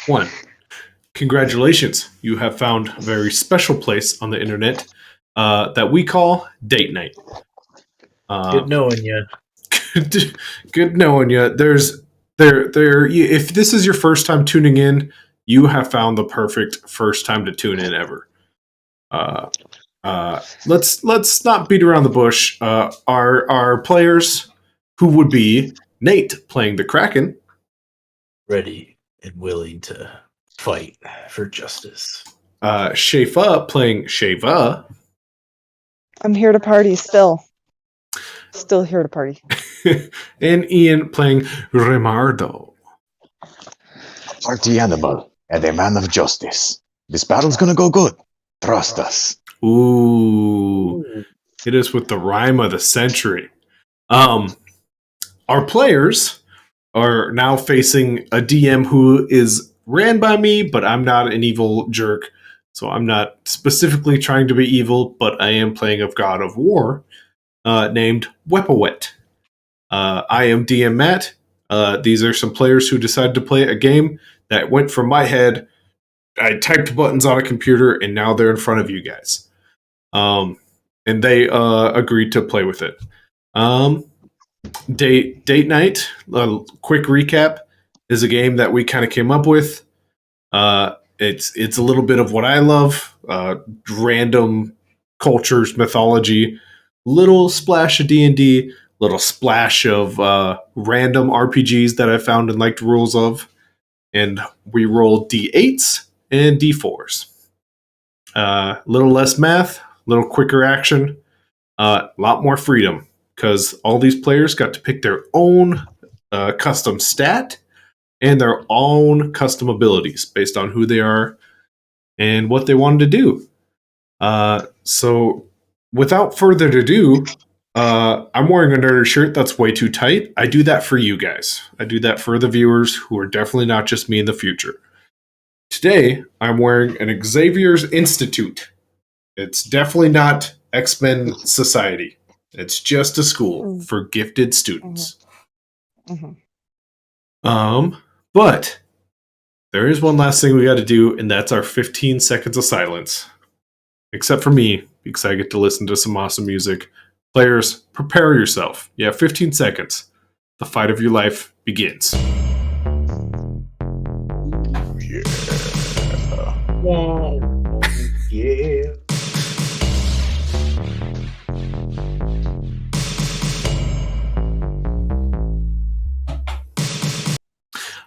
1. Congratulations, you have found a very special place on the internet that we call date night. Good knowing you. Good knowing you. If this is your first time tuning in, you have found the perfect first time to tune in ever. Let's not beat around the bush. Our players, who would be Nate playing the Kraken, Ready and willing to fight for justice. Shafa playing Shava, I'm here to party still. Still here to party. and Ian playing Remardo. Party animal and a man of justice. This battle's gonna go good. Trust us. Ooh, it is with the rhyme of the century. Our players are now facing a DM who is ran by me, but I'm not an evil jerk, so I'm not specifically trying to be evil, but I am playing a god of war named Wepawet. I am DM Matt. These are some players who decided to play a game that went from my head. I typed buttons on a computer, and now they're in front of you guys. And they agreed to play with it. Date night. A quick recap is a game that we kind of came up with. It's a little bit of what I love: random cultures, mythology, little splash of D&D, little splash of random RPGs that I found and liked rules of, and we roll D8s and D4s. Little less math, little quicker action, a lot more freedom, because all these players got to pick their own custom stat and their own custom abilities based on who they are and what they wanted to do. So without further ado, I'm wearing a nerdy shirt that's way too tight. I do that for you guys. I do that for the viewers who are definitely not just me in the future. Today, I'm wearing an Xavier's Institute. It's definitely not X-Men Society. It's just a school for gifted students. But there is one last thing we got to do, and that's our 15 seconds of silence. Except for me, because I get to listen to some awesome music. Players, prepare yourself. You have 15 seconds. The fight of your life begins. Yeah.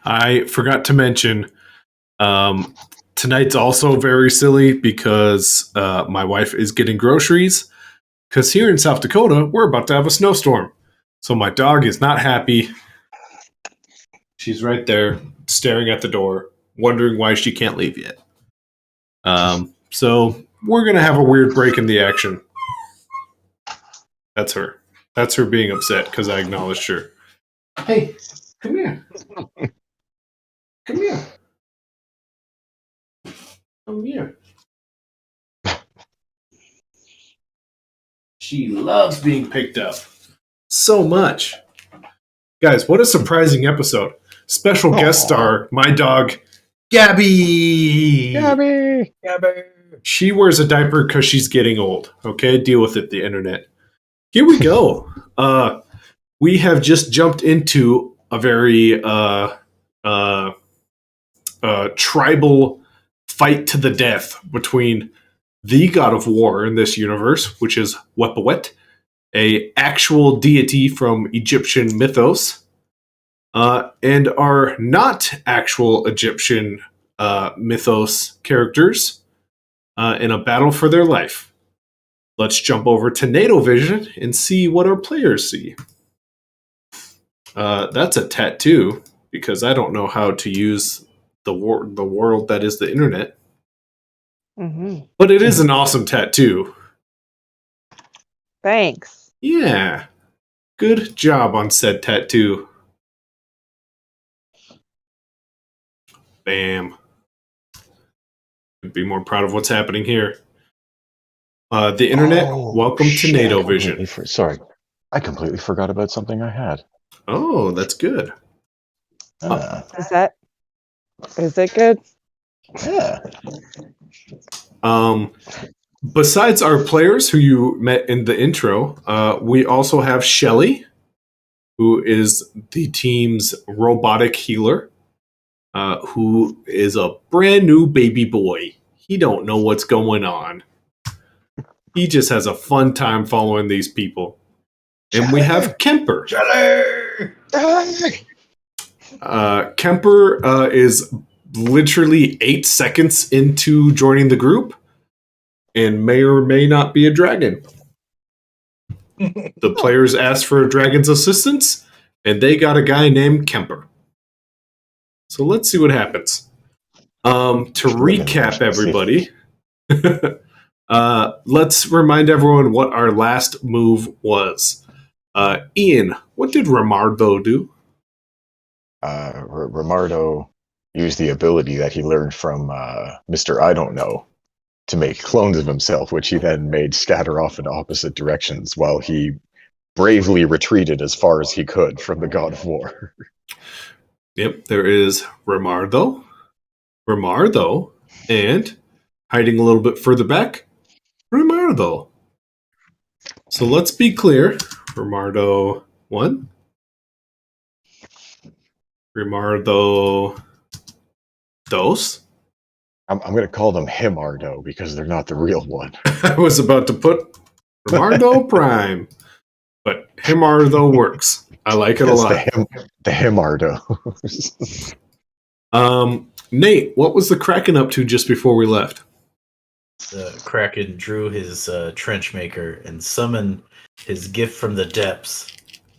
I forgot to mention, tonight's also very silly because my wife is getting groceries. Because here in South Dakota, we're about to have a snowstorm. So my dog is not happy. She's right there, staring at the door, wondering why she can't leave yet. So we're going to have a weird break in the action. That's her. That's her being upset because I acknowledged her. Hey, come here. Come here. Come here. She loves being picked up so much. Guys, what a surprising episode. Special guest star, my dog, Gabby. Gabby! She wears a diaper because she's getting old. Okay, deal with it, the internet. Here we go. We have just jumped into a very tribal fight to the death between the god of war in this universe, which is Wepawet, a actual deity from Egyptian mythos, and our not actual Egyptian mythos characters in a battle for their life. Let's jump over to NATO Vision and see what our players see. That's a tattoo, because I don't know how to use the world that is the internet. But it is an awesome tattoo. Thanks. Yeah. Good job on said tattoo. Bam. Could be more proud of what's happening here. The internet, welcome to NATO Vision. Sorry. I completely forgot about something I had. Oh, that's good. Is that Is it good? Yeah. Besides our players who you met in the intro, we also have Shelly, who is the team's robotic healer, who is a brand new baby boy. He don't know what's going on. He just has a fun time following these people. And we have Kemper. Shelly! Kemper is literally 8 seconds into joining the group and may or may not be a dragon. The players asked for a dragon's assistance, and they got a guy named Kemper. So let's see what happens. To recap, everybody, let's remind everyone what our last move was. Ian, what did Ramardo do? Romardo used the ability that he learned from Mr. I Don't Know to make clones of himself, which he then made scatter off in opposite directions while he bravely retreated as far as he could from the God of War. Yep, there is Ramardo, and hiding a little bit further back, Ramardo. So let's be clear. Ramardo 1. Ramardo 2. I'm going to call them Himardo because they're not the real one. I was about to put Ramardo Prime, but Himardo works. I like it a lot. The Himardo. Nate, what was the Kraken up to just before we left? The Kraken drew his trench maker and summoned his gift from the depths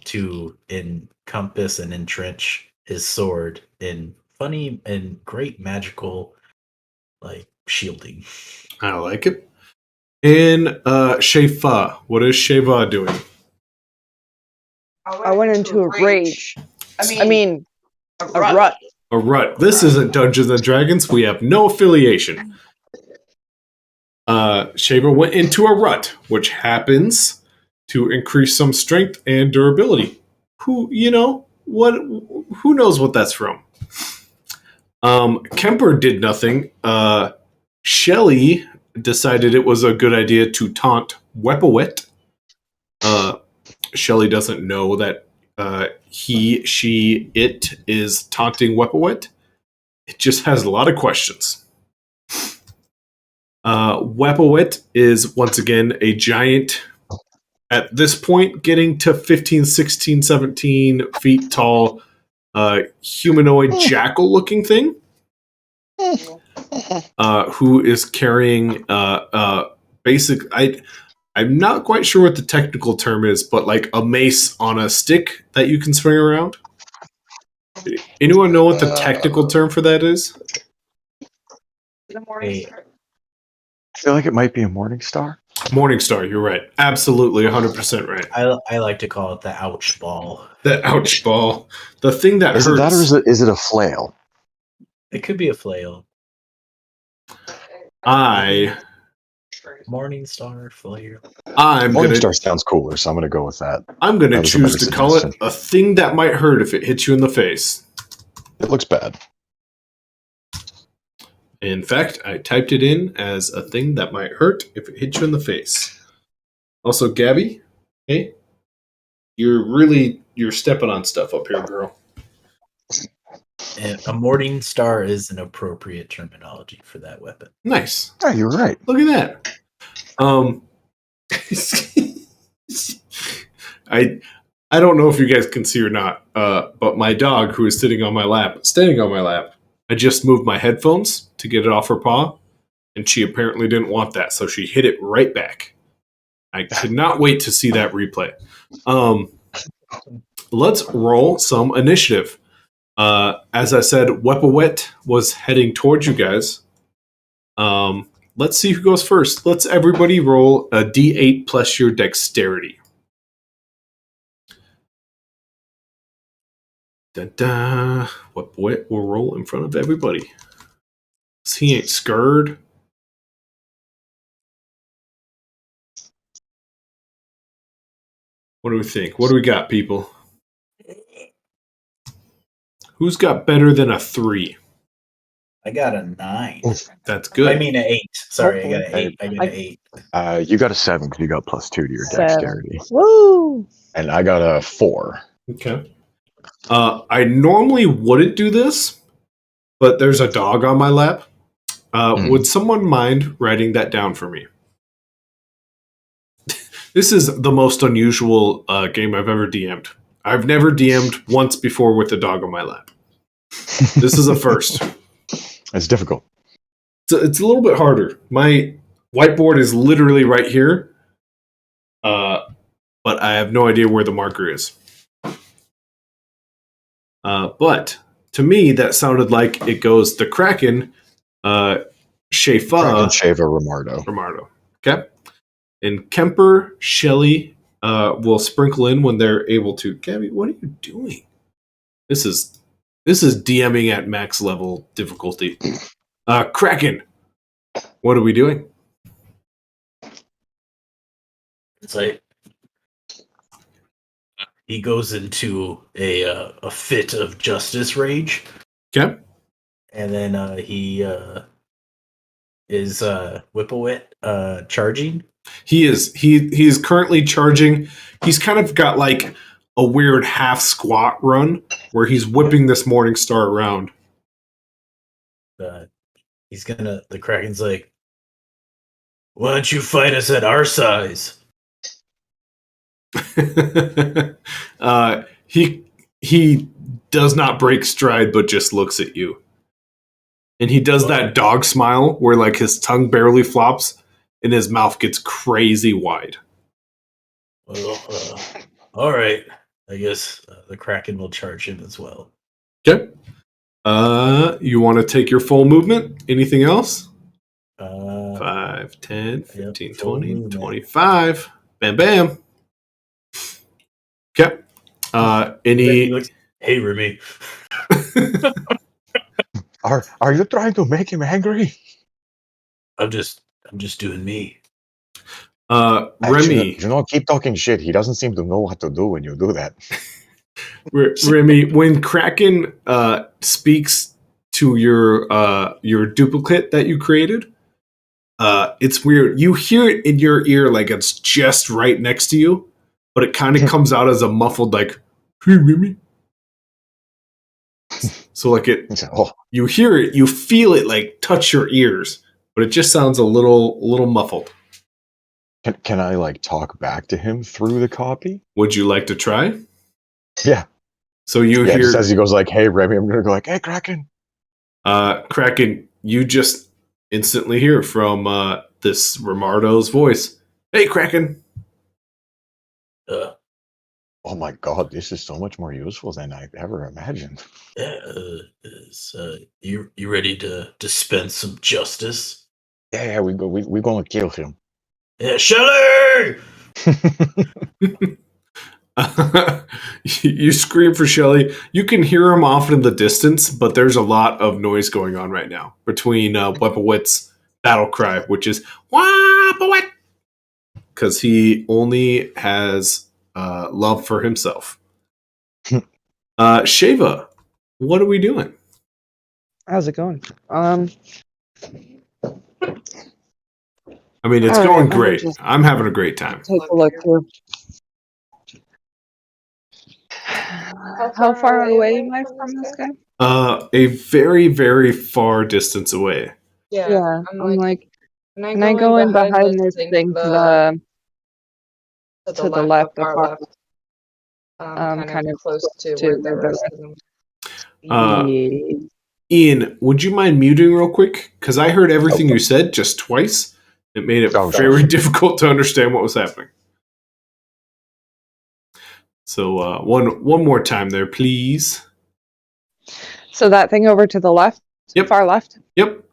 to encompass and entrench his sword in funny and great magical shielding. I like it. And Shefa, what is Sheva doing? I went into a rage. I mean, a rut. A rut. This isn't Dungeons and Dragons. We have no affiliation. Sheva went into a rut, which happens to increase some strength and durability. Who knows what that's from? Kemper did nothing. Shelly decided it was a good idea to taunt Wepawet. Shelly doesn't know that it is taunting Wepawet. It just has a lot of questions. Wepawet is once again a giant, at this point getting to 15, 16, 17 feet tall, humanoid jackal looking thing. Who is carrying I'm not quite sure what the technical term is, but like a mace on a stick that you can swing around. Anyone know what the technical term for that is? Hey, I feel like it might be a morning star. Morningstar, you're right. Absolutely 100% right. I like to call it the ouch ball. The ouch ball. The thing that Is hurts. it that or is it a flail? It could be a flail. Morning star flail. Morning star sounds cooler, so I'm going to go with that. I'm going to That was a choose better to call it suggestion. a thing that might hurt if it hits you in the face. It looks bad. In fact, I typed it in as a thing that might hurt if it hits you in the face. Also, Gabby, hey, you're stepping on stuff up here, girl. And a morning star is an appropriate terminology for that weapon. Nice. Oh, you're right. Look at that. I don't know if you guys can see or not, but my dog, who is standing on my lap, I just moved my headphones to get it off her paw, and she apparently didn't want that, so she hit it right back. I could not wait to see that replay. Let's roll some initiative. As I said, Wepawet was heading towards you guys. Let's see who goes first. Let's everybody roll a d8 plus your dexterity. Da-da. Wepawet will roll in front of everybody. He ain't scared. What do we think? What do we got, people? Who's got better than a 3? I got a 9. That's good. I mean an 8. Sorry, I got an Hopefully. 8. I got an 8. You got a 7 because you got +2 to your 7. dexterity. Woo! And I got a 4. Okay. I normally wouldn't do this, but there's a dog on my lap. Would someone mind writing that down for me? This is the most unusual game I've ever DM'd. I've never DM'd once before with a dog on my lap. This is a first. It's difficult. It's a little bit harder. My whiteboard is literally right here, but I have no idea where the marker is. But to me, that sounded like it goes the Kraken, Kraken, Shafa, Shava, Romardo. Romardo. Okay? And Kemper, Shelly will sprinkle in when they're able to. Gabby, what are you doing? This is DMing at max level difficulty. Kraken, what are we doing? It's like he goes into a fit of justice rage, Okay. and then he is Whippawit charging. He is currently charging. He's kind of got like a weird half squat run where he's whipping this Morning Star around. The Kraken's like, why don't you fight us at our size? He does not break stride, but just looks at you, and he does that dog smile where like his tongue barely flops and his mouth gets crazy wide. Well, all right. I guess the Kraken will charge him as well. Okay. You want to take your full movement? Anything else? 5, 10, 15, yep, full 20, movement. 25. Bam, bam. Okay. Hey, Remy. Are you trying to make him angry? I'm just doing me. Remy. Actually, keep talking shit. He doesn't seem to know what to do when you do that. Remy, when Kraken speaks to your duplicate that you created, it's weird. You hear it in your ear like it's just right next to you, but it kind of comes out as a muffled like, "Hey, Remy." So like you hear it, you feel it like touch your ears, but it just sounds a little muffled. Can I like talk back to him through the copy? Would you like to try? Yeah. So you hear just as he goes like, "Hey, Remy," I'm gonna go like, "Hey, Kraken." Kraken, you just instantly hear from this Romardo's voice. Hey, Kraken. Oh my god, this is so much more useful than I ever imagined. You ready to dispense some justice? Yeah, we're gonna kill him. Yeah, Shelly! You scream for Shelly. You can hear him off in the distance, but there's a lot of noise going on right now between Weppawit's battle cry, which is Weppawit, because he only has love for himself. Shava, what are we doing? How's it going? I mean, it's All going right, great. I'm having a great time. take a look here. How far away am I from this guy? A very, very far distance away. Yeah, I'm like, can I go in behind this thing to the left, the far left? Kind of close to where the rest of them. Yeah. Ian, would you mind muting real quick? Because I heard everything you said just twice. It made it very difficult to understand what was happening. So one more time there, please. So that thing over to the left? Yep. Far left? Yep.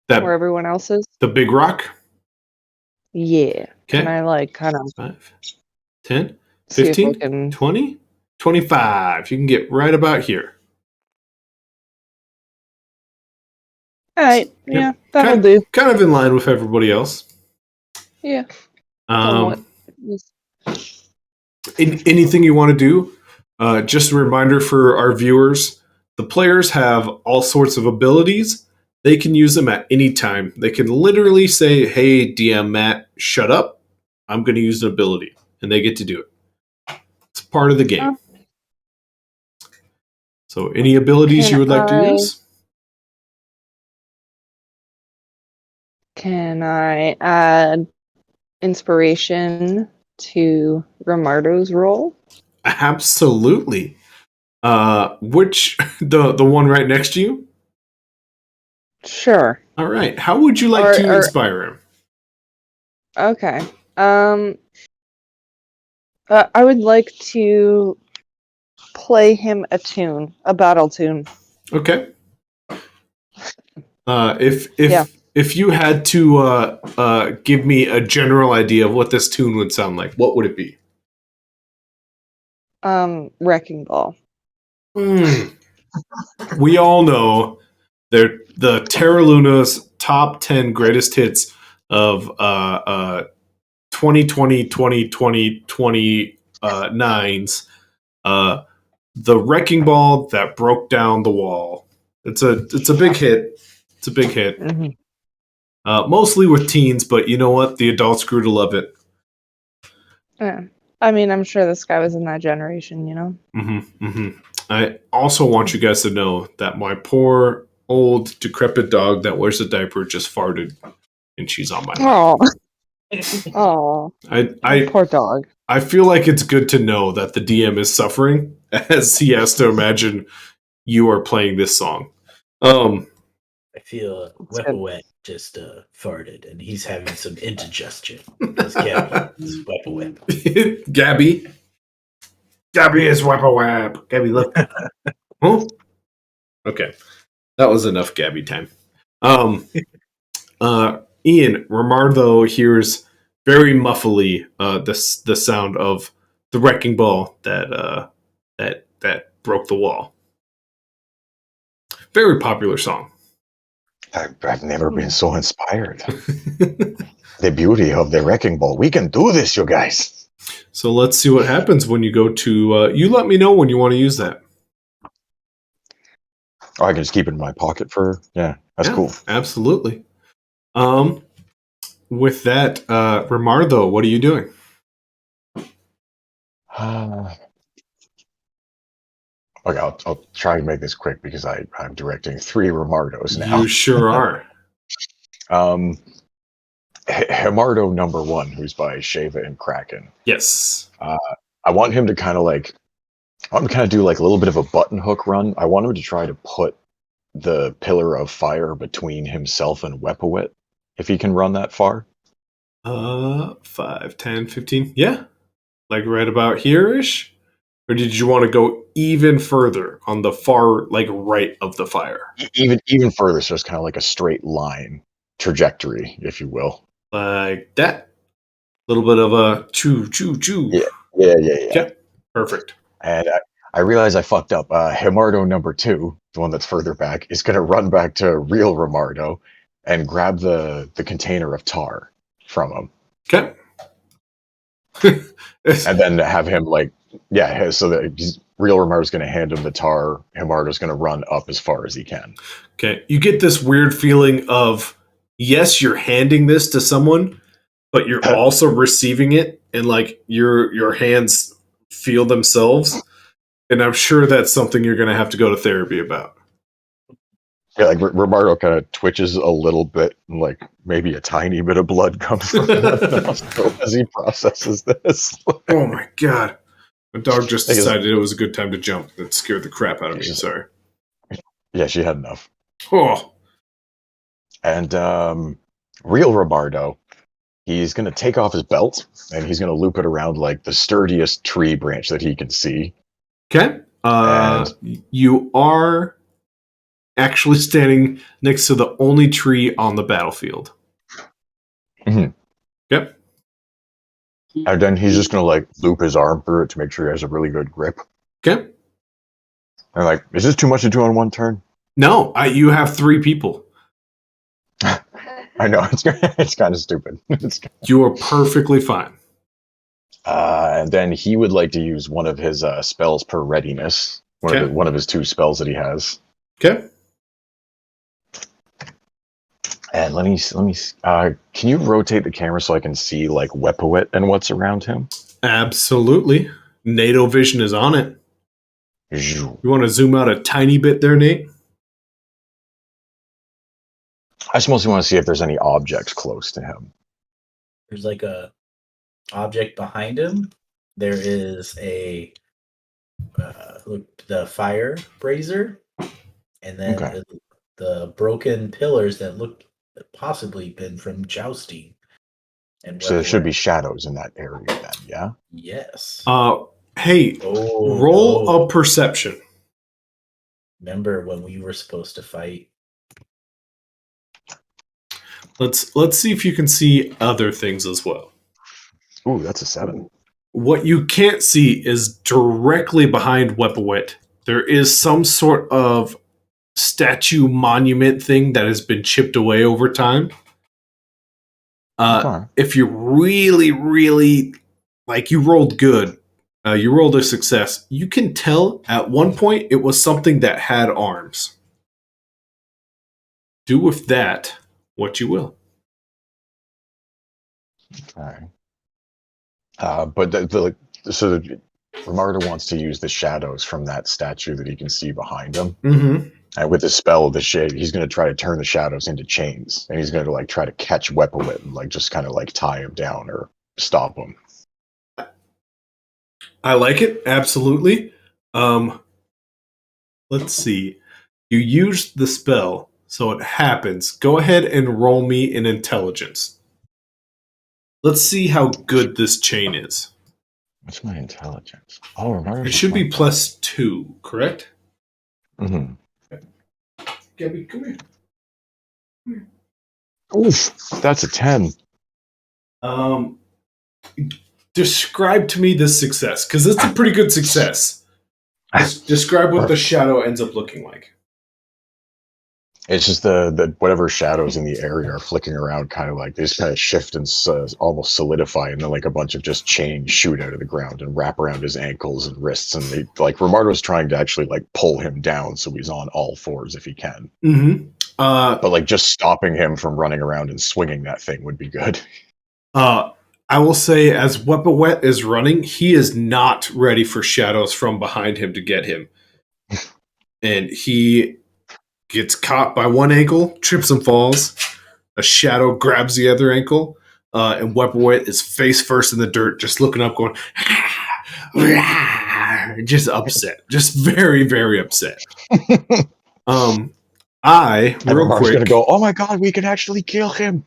Where everyone else is? The big rock? Yeah. Okay. Can I like kind of 5, 10, 15, 20, 25. You can get right about here. All right. Yep. Yeah, that'll do. Kind of in line with everybody else. Yeah. Anything you want to do? Just a reminder for our viewers, The players have all sorts of abilities. They can use them at any time. They can literally say, hey, DM Matt, shut up. I'm going to use an ability. And they get to do it. It's part of the game. So any abilities you would like to use? Can I add inspiration to Romardo's role? Absolutely. Which, the one right next to you? Sure. All right. How would you like to inspire him? Okay. I would like to play him a tune, a battle tune. Okay. If you had to give me a general idea of what this tune would sound like, what would it be? Wrecking Ball. We all know they're the Terra Luna's top 10 greatest hits of 2020, 2020, 29s. The Wrecking Ball that broke down the wall. It's a big hit. It's a big hit. Mm-hmm. Mostly with teens, but you know what? The adults grew to love it. Yeah. I mean, I'm sure this guy was in that generation, you know? Mm-hmm, mm-hmm. I also want you guys to know that my poor, old, decrepit dog that wears a diaper just farted, and she's on my lap. Oh, poor dog. I feel like it's good to know that the DM is suffering as he has to imagine you are playing this song. I feel Weapawet just farted, and he's having some indigestion. Because Gabby is Weapawet. Gabby is Weapawet. Gabby, look. Huh? Okay, that was enough Gabby time. Ian, Romardo hears very muffly the sound of the wrecking ball that broke the wall. Very popular song. I've never been so inspired. The beauty of the wrecking ball. We can do this, you guys. So let's see what happens when you go to... you let me know when you want to use that. Oh, I can just keep it in my pocket for... Yeah, that's cool. Absolutely. With that, Romardo, what are you doing? Okay, I'll try and make this quick because I'm directing 3 Romardos now. You sure are. Himardo number 1, who's by Sheva and Kraken. Yes. I want him to kind of do like a little bit of a button hook run. I want him to try to put the pillar of fire between himself and Weapawet, if he can run that far. 5, 10, 15. Yeah. Like right about here-ish? Or did you want to go even further on the far, like, right of the fire? Even further, so it's kind of like a straight line trajectory, if you will. Like that? A little bit of a choo, choo, choo. Yeah. Okay, perfect. And I realize I fucked up. Himardo number 2, the one that's further back, is going to run back to real Romardo and grab the container of tar from him. Okay. And then have him, like, so that real Romardo's going to hand him the tar. Himardo's going to run up as far as he can. Okay. You get this weird feeling of, yes, you're handing this to someone, but you're also receiving it, and like your hands feel themselves. And I'm sure that's something you're going to have to go to therapy about. Yeah, like Romardo kind of twitches a little bit, and like maybe a tiny bit of blood comes from him as he processes this. Oh my god. My dog just decided it was a good time to jump. That scared the crap out of me. Sorry. Yeah, she had enough. Oh. And real Romardo, he's going to take off his belt, and he's going to loop it around like the sturdiest tree branch that he can see. Okay. You are actually standing next to the only tree on the battlefield. Mm-hmm. Yep. And then he's just going to like loop his arm through it to make sure he has a really good grip. Okay. And like, is this too much to do on one turn? No, you have 3 people. I know, it's kind of stupid. You are perfectly fine. And then he would like to use one of his spells per readiness, One of his 2 spells that he has. Okay. And let me. Can you rotate the camera so I can see like Wepawit and what's around him? Absolutely. NATO vision is on it. Zhoo. You want to zoom out a tiny bit there, Nate? I just mostly want to see if there's any objects close to him. There's like a object behind him. There is a the fire brazier, and then Okay. the broken pillars that look possibly been from jousting. And So there should be shadows in that area then, yeah? Yes. Hey, roll a perception. Remember when we were supposed to fight? Let's see if you can see other things as well. Ooh, that's a 7. What you can't see is directly behind Wepawit. There is some sort of statue monument thing that has been chipped away over time. If you really, really like, you rolled good, you rolled a success, you can tell at one point it was something that had arms. Do with that what you will. Okay. But Ramarda wants to use the shadows from that statue that he can see behind him. Mm-hmm. And with the spell of the shade, he's going to try to turn the shadows into chains, and he's going to like try to catch Wepawit and like just kind of like tie him down or stop him. I like it, absolutely. Let's see. You used the spell, so it happens. Go ahead and roll me an intelligence. Let's see how good this chain is. What's my intelligence? Oh, remember, It should be +2, correct? Mm-hmm. Gabby, come here. Oof, that's a 10. Describe to me this success, because it's a pretty good success. Describe what the shadow ends up looking like. It's just the whatever shadows in the area are flicking around, kind of like they just kind of shift and almost solidify, and then like a bunch of just chains shoot out of the ground and wrap around his ankles and wrists, and they like Ramardo's trying to actually like pull him down so he's on all fours if he can. Mm-hmm. But like just stopping him from running around and swinging that thing would be good. I will say, as Wepawet is running, he is not ready for shadows from behind him to get him, and he gets caught by one ankle, trips and falls. A shadow grabs the other ankle, and Wepawet is face first in the dirt, just looking up, going, just upset, just very, very upset. Real quick, gonna go, oh my god, we can actually kill him.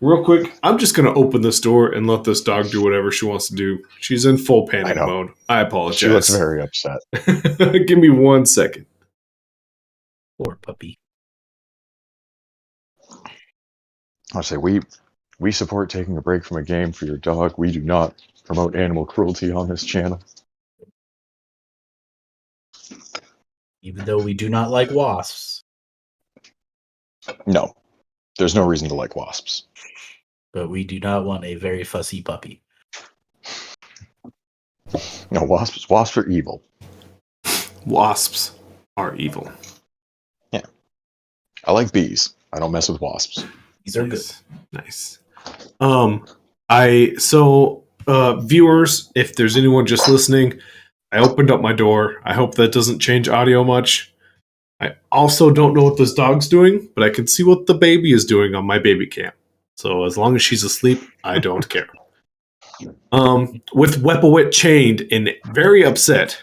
Real quick, I'm just gonna open this door and let this dog do whatever she wants to do. She's in full panic mode. I apologize. She looks very upset. Give me 1 second. Poor puppy. I'll say we support taking a break from a game for your dog. We do not promote animal cruelty on this channel. Even though we do not like wasps. No, there's no reason to like wasps. But we do not want a very fussy puppy. No, wasps are evil. Wasps are evil. Yeah. I like bees. I don't mess with wasps. These are good. Nice. Viewers, if there's anyone just listening, I opened up my door. I hope that doesn't change audio much. I also don't know what this dog's doing, but I can see what the baby is doing on my baby cam. So as long as she's asleep, I don't care. With Wepawit chained and very upset,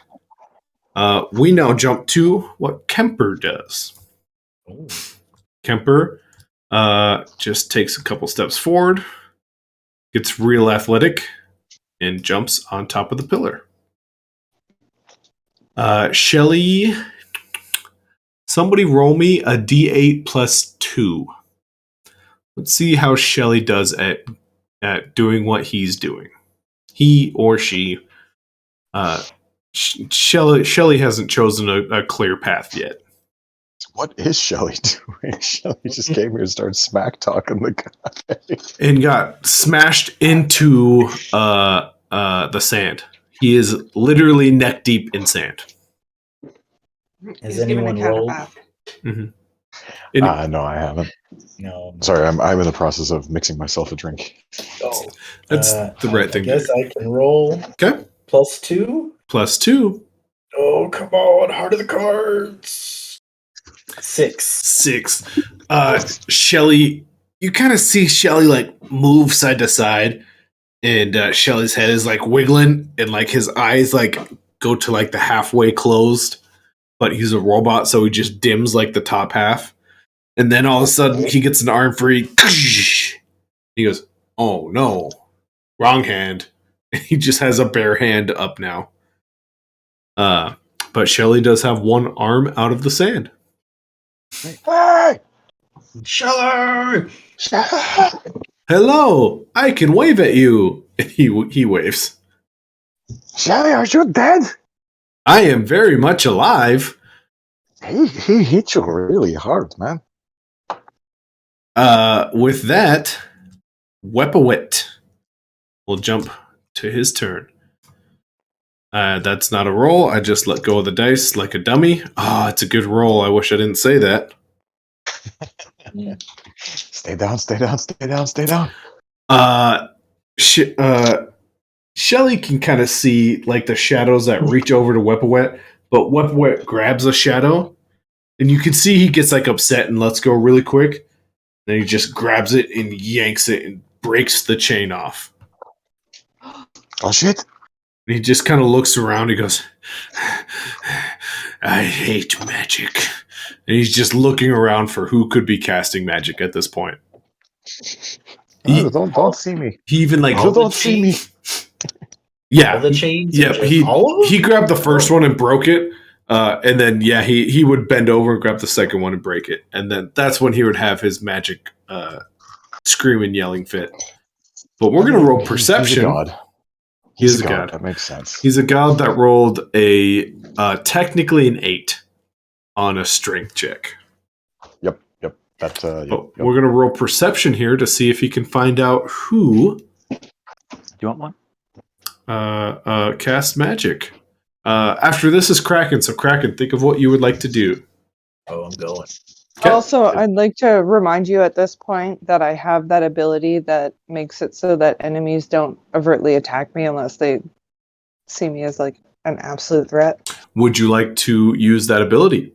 we now jump to what Kemper does. Oh. Kemper just takes a couple steps forward, gets real athletic, and jumps on top of the pillar. Shelly, somebody roll me a d8 +2. Let's see how Shelly does at doing what he's doing. He or she. Shelly hasn't chosen a clear path yet. What is Shelly doing? Shelly just came here and started smack talking the guy. And got smashed into the sand. He is literally neck deep in sand. Has He's giving a anyone cat a rolled? bath. No, I haven't. No. Sorry, I'm in the process of mixing myself a drink. Oh, That's the right thing to I guess do. I can roll Okay. +2. +2. Oh, come on. Heart of the cards. 6. 6. Shelly, you kind of see Shelly like move side to side, and Shelly's head is like wiggling, and like his eyes like go to like the halfway closed, but he's a robot, so he just dims like the top half. And then all of a sudden he gets an arm free. He goes, "Oh no, wrong hand." And he just has a bare hand up now. But Shelly does have one arm out of the sand. Hey! Shelly! Hello, I can wave at you. And he waves. Shelly, are you dead? I am very much alive. He hit you really hard, man. With that, Weppawit will jump to his turn. That's not a roll. I just let go of the dice like a dummy. It's a good roll. I wish I didn't say that. Stay down, stay down, stay down, stay down. Shelly can kind of see like the shadows that reach over to Weppawet, but Weppawet grabs a shadow, and you can see he gets like upset and lets go really quick. Then he just grabs it and yanks it and breaks the chain off. Oh shit! And he just kind of looks around. He goes, "I hate magic." And he's just looking around for who could be casting magic at this point. Oh, don't see me. He even like Don't see me. Yeah, All the chains? yeah. All of them? He grabbed the first one and broke it, and then he would bend over and grab the second one and break it, and then that's when he would have his magic screaming, yelling fit. But we're gonna roll perception. He's a god. He's a god. That makes sense. He's a god that rolled a technically an 8 on a strength check. Yep. That's yep. We're gonna roll perception here to see if he can find out who Do you want one? cast magic. After this is Kraken, so Kraken, think of what you would like to do. Oh, I'm going. Okay. Also, I'd like to remind you at this point that I have that ability that makes it so that enemies don't overtly attack me unless they see me as like an absolute threat. Would you like to use that ability?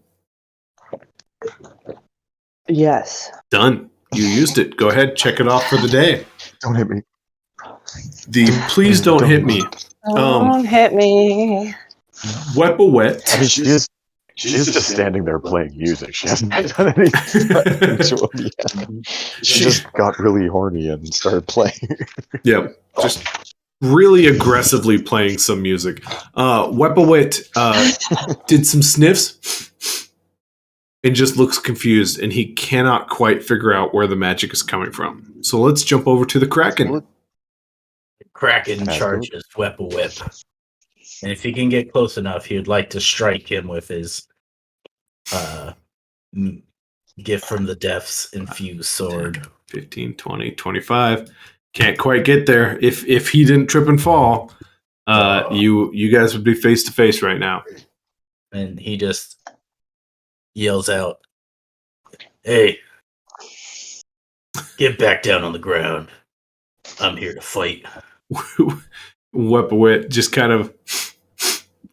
Yes. Done. You used it. Go ahead, check it off for the day. Don't hit me. Please don't hit me. Don't hit me. Weppawet. I mean, she's just standing there playing music. She hasn't done anything to him yet. She just got really horny and started playing. Yep. Just really aggressively playing some music. Weppawet did some sniffs and just looks confused, and he cannot quite figure out where the magic is coming from. So let's jump over to the Kraken. Kraken charges Whip. And if he can get close enough, he would like to strike him with his gift from the depths infused sword. 15, 20, 25. Can't quite get there. If he didn't trip and fall, you guys would be face to face right now. And he just yells out, "Hey, get back down on the ground. I'm here to fight." Weppawet just kind of,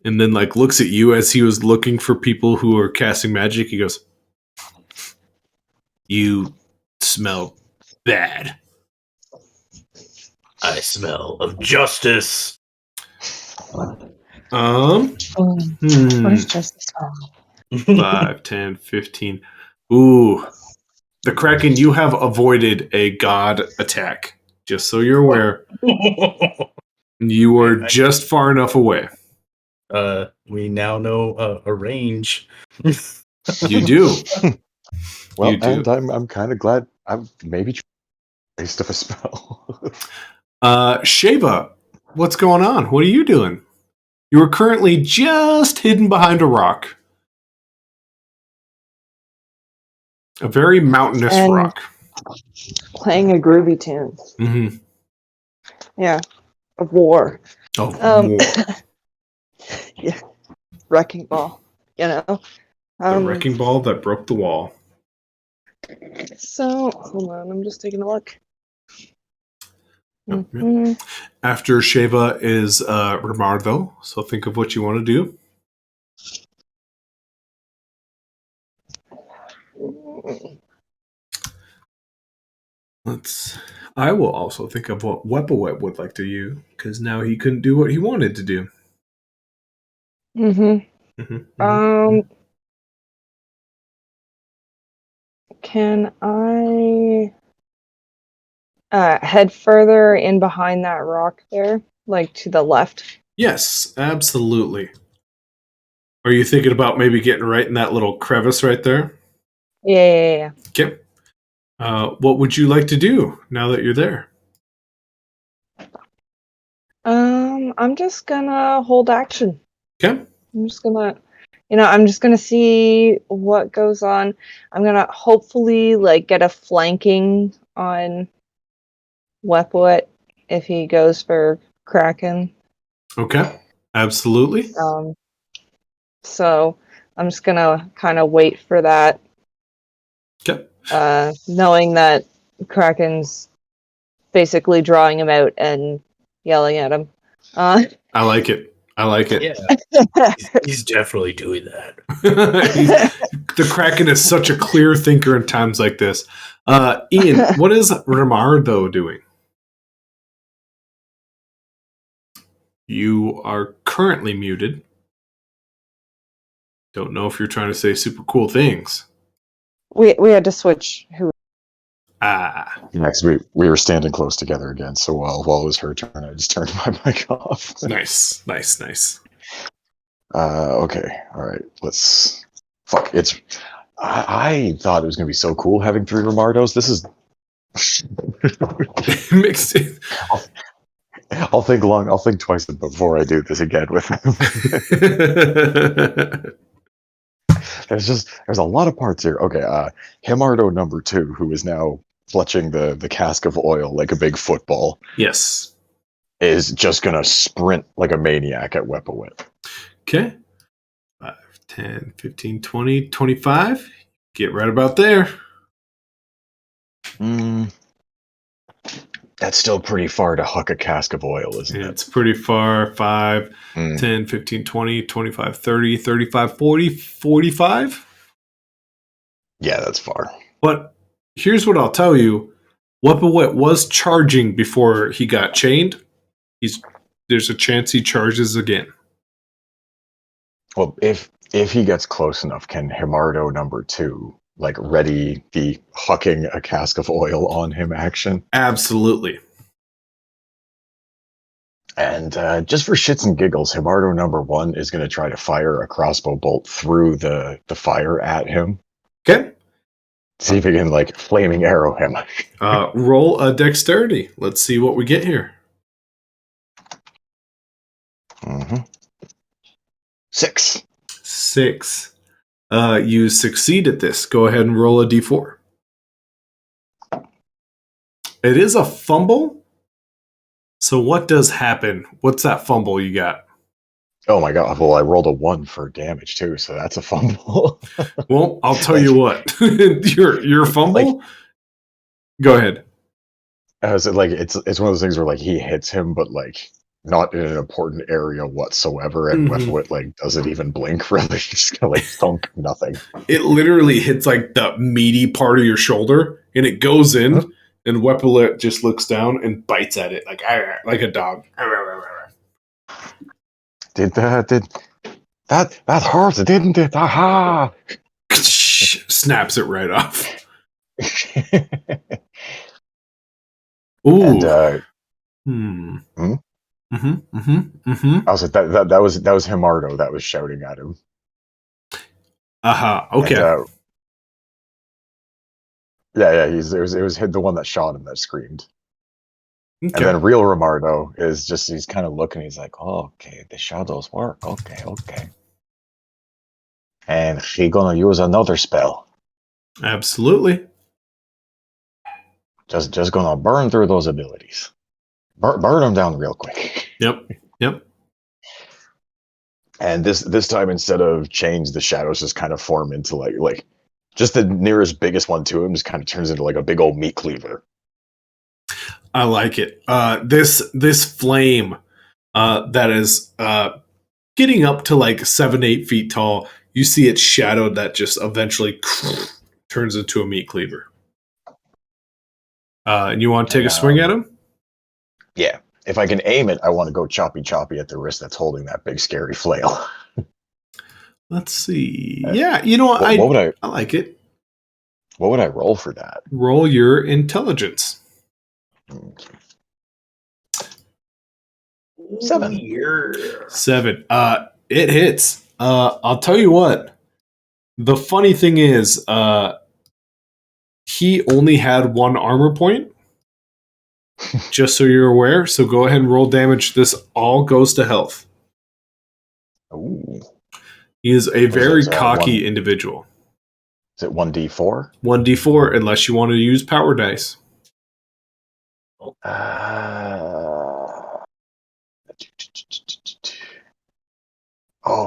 and then like looks at you as he was looking for people who are casting magic. He goes, "You smell bad." I smell of justice. Where's Justice from? 5, 10, 15. Ooh. The Kraken, you have avoided a god attack. Just so you're aware. You were just far enough away. We now know a range. You do. Well, You do. and I'm kind of glad I've maybe waste of a spell. Sheba, what's going on? What are you doing? You are currently just hidden behind a rock. A very mountainous And- rock. Playing a groovy tune. Mm-hmm. Yeah. of war. Oh, Um, war. yeah, wrecking ball. You know. The wrecking ball that broke the wall. So hold on, I'm just taking a look. Yep, yep. Mhm. After Sheva is Rimardo, so think of what you want to do. I will also think of what Wepawet would like to do, because now he couldn't do what he wanted to do. Mhm. Mhm. Can I head further in behind that rock there, like to the left? Yes, absolutely. Are you thinking about maybe getting right in that little crevice right there? Yeah. Okay. What would you like to do now that you're there? I'm just gonna hold action. Okay. I'm just gonna see what goes on. I'm gonna hopefully like get a flanking on Wepwet if he goes for Kraken. Okay. Absolutely. So I'm just gonna kind of wait for that, Okay. knowing that Kraken's basically drawing him out and yelling at him. I like it. I like it. Yeah, he's definitely doing that. The Kraken is such a clear thinker in times like this. Ian, what is Rimardo doing? You are currently muted. Don't know if you're trying to say super cool things. We had to switch who. Next, we were standing close together again, so while it was her turn, I just turned my mic off. Nice. Okay, all right. Let's. Fuck. I thought it was gonna be so cool having 3 Romardos. This is. Mixed in. I'll think long. I'll think twice before I do this again with him. There's a lot of parts here. Okay, Himardo number 2, who is now clutching the cask of oil like a big football, Yes. is just gonna sprint like a maniac at Wepawet. Okay. 5, 10, 15, 20, 25. Get right about there. That's still pretty far to huck a cask of oil, isn't it? It's pretty far. 5, 10, 15, 20, 25, 30, 35, 40, 45. Yeah, that's far. But here's what I'll tell you. Wepawet was charging before he got chained. There's a chance he charges again. Well, if he gets close enough, can Himardo number 2 like ready the hucking a cask of oil on him action? Absolutely. And just for shits and giggles, Himardo number 1 is going to try to fire a crossbow bolt through the fire at him. Okay. See if he can like flaming arrow him. Roll a dexterity. Let's see what we get here. 6. 6. You succeed at this. Go ahead and roll a d4. It is a fumble. So what does happen? What's that fumble you got? Oh my god! Well, I rolled a 1 for damage too, so that's a fumble. Well, I'll tell you what. your fumble. Go ahead. It's one of those things where like he hits him, but like not in an important area whatsoever, and Wepawet like doesn't even blink. Really, just kind of like thunk nothing. It literally hits like the meaty part of your shoulder, and it goes in, and Wepawet just looks down and bites at it like a dog. Did that hurt, didn't it? Aha! Snaps it right off. Ooh. And I was like, that was Himardo that was shouting at him. Okay. And, yeah. It was the one that shot him that screamed. Okay. And then real Rimardo is just, he's kind of looking, he's like, oh, okay, the shadows work. Okay. And he gonna use another spell. Absolutely. Just gonna burn through those abilities. Burn them down real quick. Yep. And this time, instead of chains, the shadows just kind of form into like just the nearest biggest one to him just kind of turns into like a big old meat cleaver. I like it. This flame that is getting up to like 7-8 feet tall. You see its shadow that just eventually turns into a meat cleaver. And you want to take a swing at him? Yeah. If I can aim it, I want to go choppy at the wrist that's holding that big scary flail. Let's see. Yeah, you know what? What would I like it. What would I roll for that? Roll your intelligence. 7. 7. It hits. I'll tell you what. The funny thing is, he only had 1 armor point. Just so you're aware. So go ahead and roll damage. This all goes to health. Ooh. He is a very it, cocky individual. Is it 1d4? 1d4, unless you want to use power dice. Oh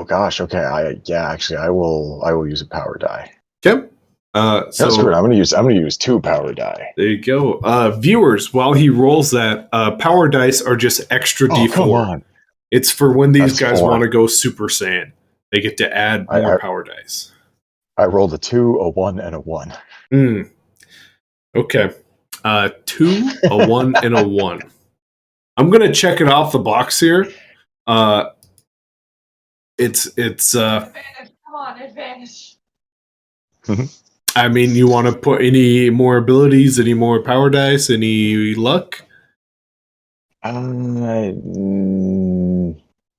gosh. Okay. I will use a power die. Okay. So screw it. I'm gonna use 2 power die. There you go. Viewers, while he rolls that, power dice are just extra Oh, D4. come on. It's for when these That's guys 4. want to go Super Saiyan. They get to add more power dice. I rolled a 2, a 1, and a 1. Okay. 2, a 1, and a 1. I'm gonna check it off the box here. It's Advantage. Come on, advantage. I mean, you want to put any more abilities, any more power dice, any luck? No,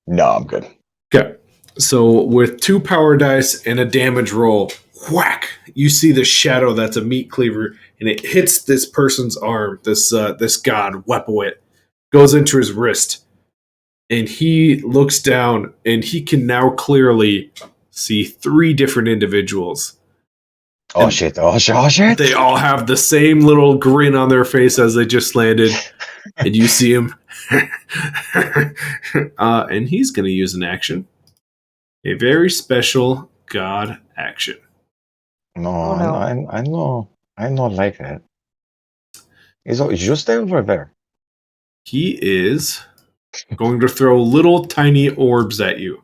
I'm good. Okay. So with 2 power dice and a damage roll, whack! You see the shadow that's a meat cleaver, and it hits this person's arm. This god Wepowit goes into his wrist, and he looks down, and he can now clearly see 3 different individuals. Oh shit! They all have the same little grin on their face as they just landed, and you see him. And he's going to use an action. A very special god action. No, Oh, no. I don't like that. It's just over there. He is going to throw little tiny orbs at you.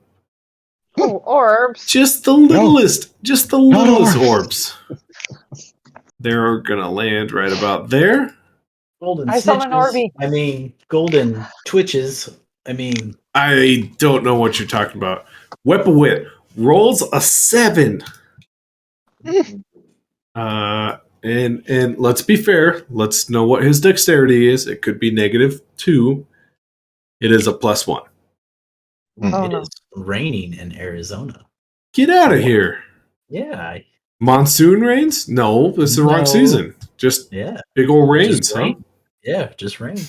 Oh, orbs. Just the littlest orbs. They're going to land right about there. Golden I summon snitches. Orby. Golden twitches. I don't know what you're talking about. Wepowit rolls a 7. And let's be fair. Let's know what his dexterity is. It could be -2. It is a +1. Oh, It no. is raining in Arizona. Get out of here. Yeah. Monsoon rains? No, it's the wrong No. season. Just Yeah. big old rains, Just huh? rain. Yeah, just rain.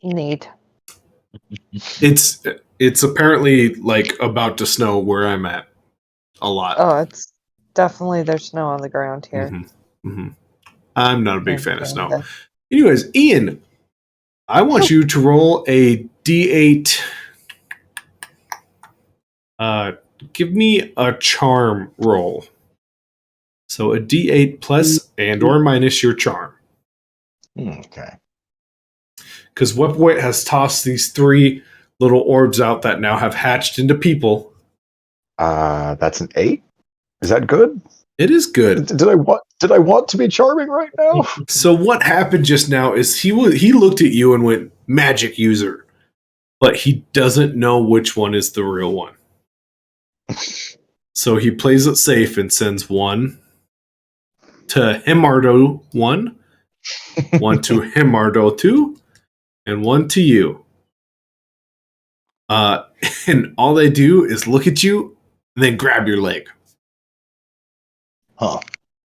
Neat. It's apparently like about to snow where I'm at. A lot. Oh, it's definitely there's snow on the ground here. I'm not a big fan of Okay. snow. Anyways, Ian, I want you to roll a D8. Give me a charm roll. So a D8 plus and or minus your charm. Okay. Because Wepowit has tossed these 3 little orbs out that now have hatched into people. That's an 8. Is that good? It is good. Did I want to be charming right now? So what happened just now is he looked at you and went magic user, but he doesn't know which one is the real one. So he plays it safe and sends 1 to Himardo 1, 1 to Himardo 2, and 1 to you. And all they do is look at you and then grab your leg. Huh.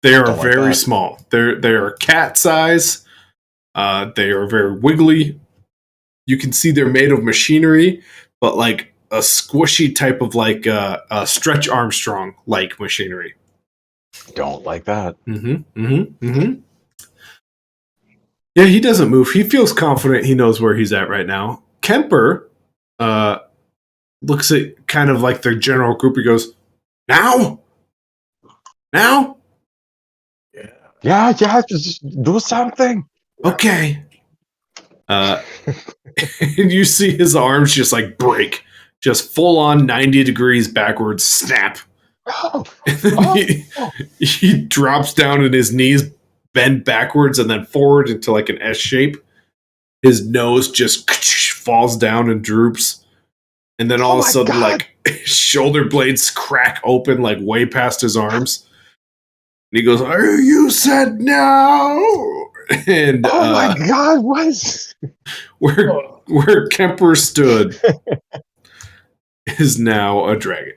They are Don't like very that. small. They are cat size. They are very wiggly. You can see they're made of machinery, but like a squishy type of like a Stretch Armstrong like machinery. Don't like that. Yeah, he doesn't move. He feels confident. He knows where he's at right now. Kemper looks at kind of like their general group. He goes, now? Now? Yeah, just do something. Okay. And you see his arms just like break. Just full on 90 degrees backwards snap. Oh, And then he drops down and his knees bend backwards and then forward into like an S shape. His nose just falls down and droops. And then all of a sudden, God. like, shoulder blades crack open, like, way past his arms. And he goes, you said no! And oh my God, what? Where Kemper stood is now a dragon.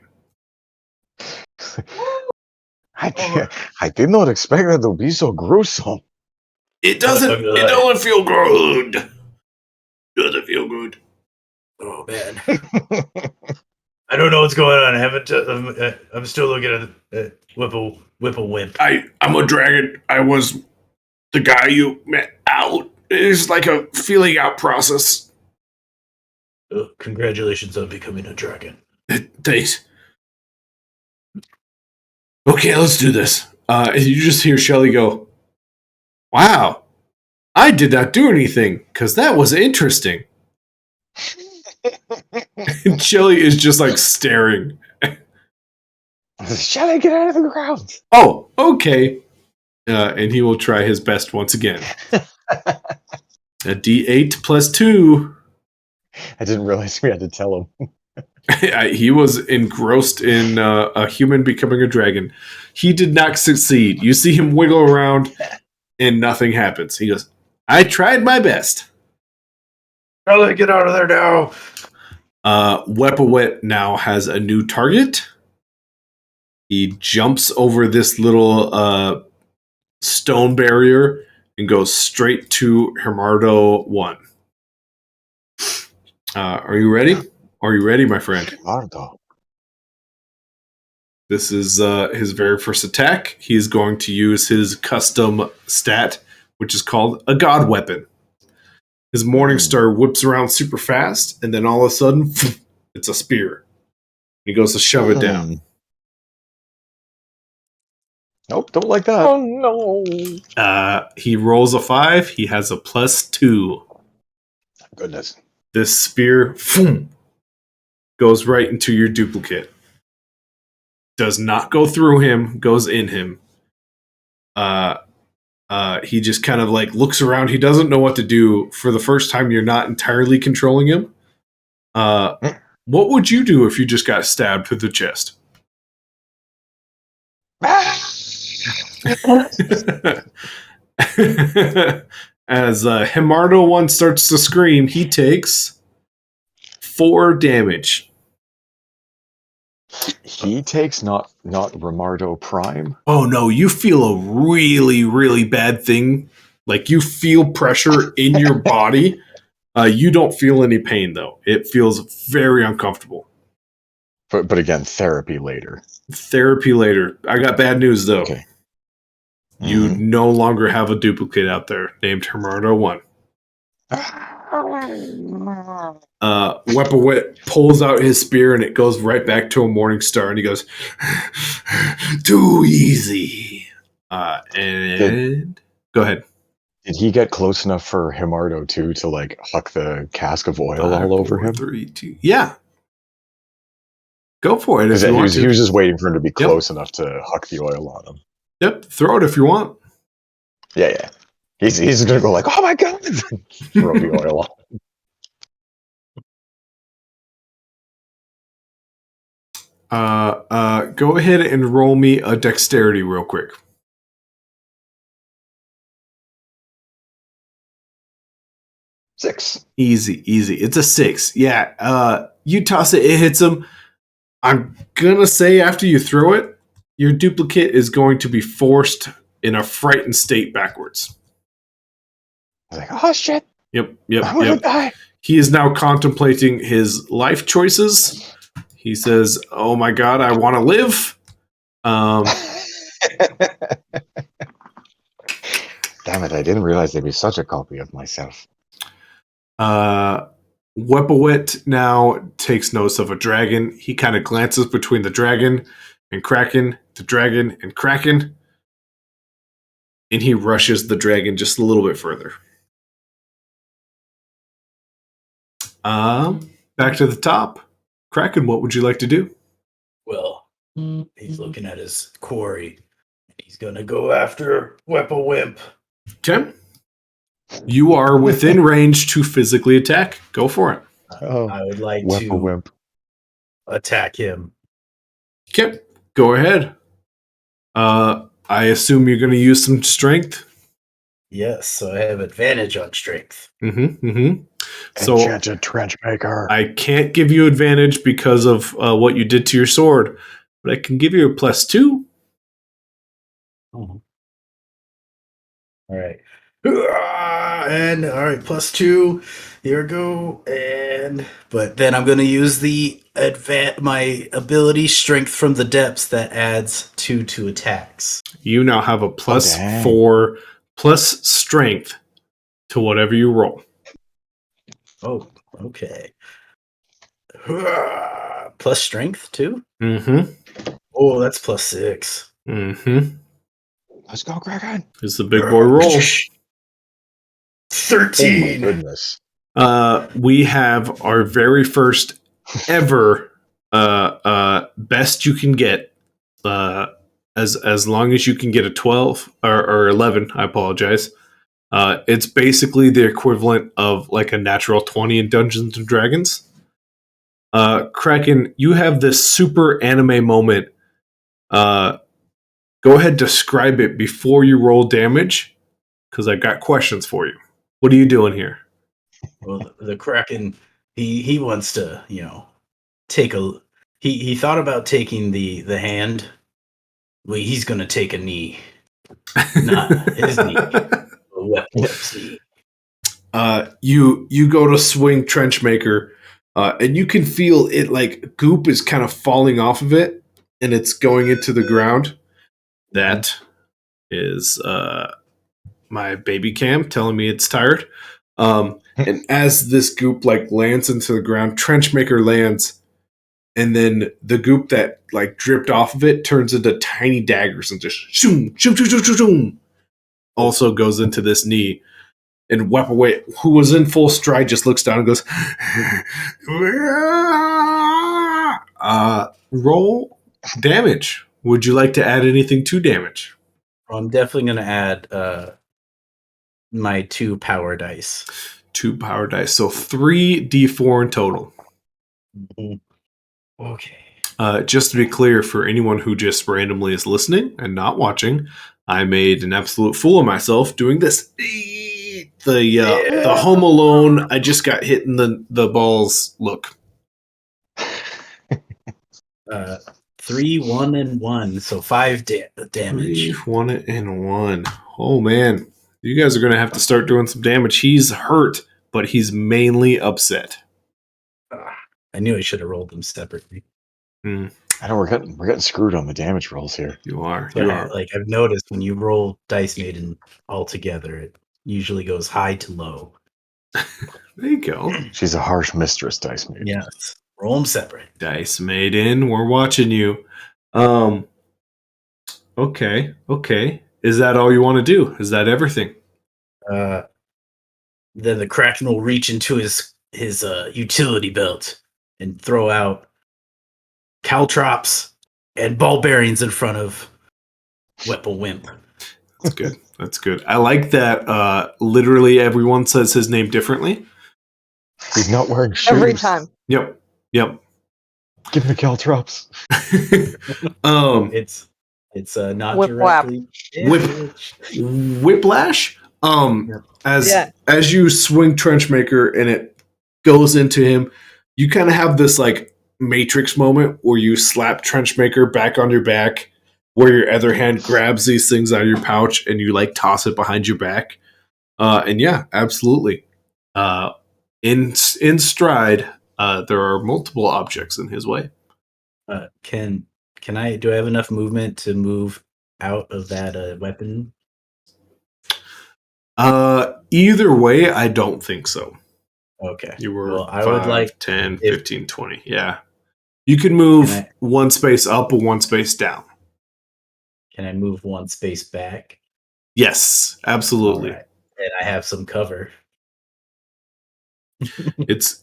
I did not expect that to be so gruesome. It doesn't feel good. Doesn't feel good. Oh man, I don't know what's going on. I haven't. I'm still looking at Whipple. I'm a dragon. I was the guy you met out. It's like a feeling out process. Congratulations on becoming a dragon. Thanks. Okay, let's do this. And you just hear Shelly go, wow, I did not do anything because that was interesting. And Shelly is just like staring. Shelly, get out of the ground. Oh, okay. And he will try his best once again. A D8 plus 2. I didn't realize we had to tell him. He was engrossed in a human becoming a dragon. He did not succeed. You see him wiggle around and nothing happens. He goes, I tried my best. Charlie, get out of there now. Wepawet now has a new target. He jumps over this little stone barrier and goes straight to Hermardo 1. Are you ready? Are you ready, my friend? Hermardo. This is his very first attack. He's going to use his custom stat, which is called a God Weapon. His Morning Star whips around super fast, and then all of a sudden, it's a spear. He goes to shove it down. Nope, don't like that. Oh no. He rolls a 5. He has a plus 2. Goodness. This spear goes right into your duplicate. Does not go through him, goes in him. He just kind of like looks around. He doesn't know what to do. For the first time, you're not entirely controlling him. What would you do if you just got stabbed through the chest? As Hermardo 1 starts to scream, he takes 4 damage. He takes not Hermardo Prime. Oh no, you feel a really, really bad thing. Like you feel pressure in your body. You don't feel any pain though. It feels very uncomfortable. But again, therapy later. Therapy later. I got bad news though. Okay. You no longer have a duplicate out there named Hermardo 1. Wepawet pulls out his spear and it goes right back to a Morning Star and he goes, too easy. And go ahead. Did he get close enough for Hermardo 2 to like huck the cask of oil all over him? 3, 2. Yeah. Go for it. If He you want was to. just waiting for him to be close enough to huck the oil on him. Yep. Throw it if you want. Yeah. He's gonna go like, oh my God! Throw the oil on. Go ahead and roll me a dexterity real quick. Six. Easy. It's a 6. Yeah. You toss it, it hits him. I'm gonna say after you throw it, your duplicate is going to be forced in a frightened state backwards. I was like, oh shit! Yep. I'm gonna die. He is now contemplating his life choices. He says, "Oh my God, I want to live." Damn it! I didn't realize they'd be such a copy of myself. Weppawit now takes notice of a dragon. He kind of glances between the dragon and Kraken, the dragon and Kraken, and he rushes the dragon just a little bit further. Back to the top. Kraken, what would you like to do? Well, he's looking at his quarry. He's gonna go after Weppawimp. Okay. You are within range to physically attack. Go for it. I would like to Wimp. attack him. Okay. Go ahead. I assume you're going to use some strength. Yes, so I have advantage on strength. So Enchanted trench maker. I can't give you advantage because of what you did to your sword, but I can give you a +2. All right. And all right, +2. Here we go. But then I'm gonna use the my ability strength from the depths that adds 2 to attacks. You now have a dang. +4 plus strength to whatever you roll. Oh, okay. Plus strength too? Oh, that's +6. Let's go, Kraken. It's the big boy roll. 13. Oh my goodness. We have our very first ever best you can get. As long as you can get a 12 or 11, I apologize. It's basically the equivalent of like a natural 20 in Dungeons and Dragons. Kraken, you have this super anime moment. Go ahead, describe it before you roll damage, because I got questions for you. What are you doing here? Well, the Kraken, he wants to, take a. He thought about taking the hand. Well, he's gonna take a knee, not his knee. Weap's knee. You go to swing Trenchmaker, and you can feel it like goop is kind of falling off of it, and it's going into the ground. That is my baby cam telling me it's tired. And as this goop like lands into the ground, Trenchmaker lands, and then the goop that like dripped off of it turns into tiny daggers and just shoom, shoom, shoom, shoom, shoom, shoom. Also goes into this knee. And Weppaway, who was in full stride, just looks down and goes, roll damage. Would you like to add anything to damage? I'm definitely gonna add my 2 power dice. 2 power dice. So 3d4 in total. Okay. Just to be clear, for anyone who just randomly is listening and not watching, I made an absolute fool of myself doing this. The Home Alone, I just got hit in the balls look. 3, 1, and 1, so 5 damage. 3, 1, and 1. Oh man, you guys are gonna have to start doing some damage. He's hurt, but he's mainly upset. I knew I should have rolled them separately. I know we're getting screwed on the damage rolls here. You are. Like I've noticed when you roll Dice Maiden all together, it usually goes high to low. There you go. She's a harsh mistress, Dice Maiden. Yes, roll them separate. Dice Maiden, we're watching you. Okay. Is that all you want to do? Is that everything? Then the Kraken will reach into his utility belt and throw out caltrops and ball bearings in front of Weppawimp. That's good. I like that literally everyone says his name differently. He's not wearing shoes. Every time. Yep. Give me caltrops. It's not Whip-whap. directly Whiplash. As you swing Trenchmaker and it goes into him, you kind of have this like Matrix moment where you slap Trenchmaker back on your back, where your other hand grabs these things out of your pouch and you like toss it behind your back. And yeah, absolutely. In stride, there are multiple objects in his way. Do I have enough movement to move out of that weapon? Either way, I don't think so. Okay. You were Well, I 5, would like 10, if- 15, 20. Yeah. You can move Can I- one space up or one space down. Can I move one space back? Yes, absolutely. All right. And I have some cover. It's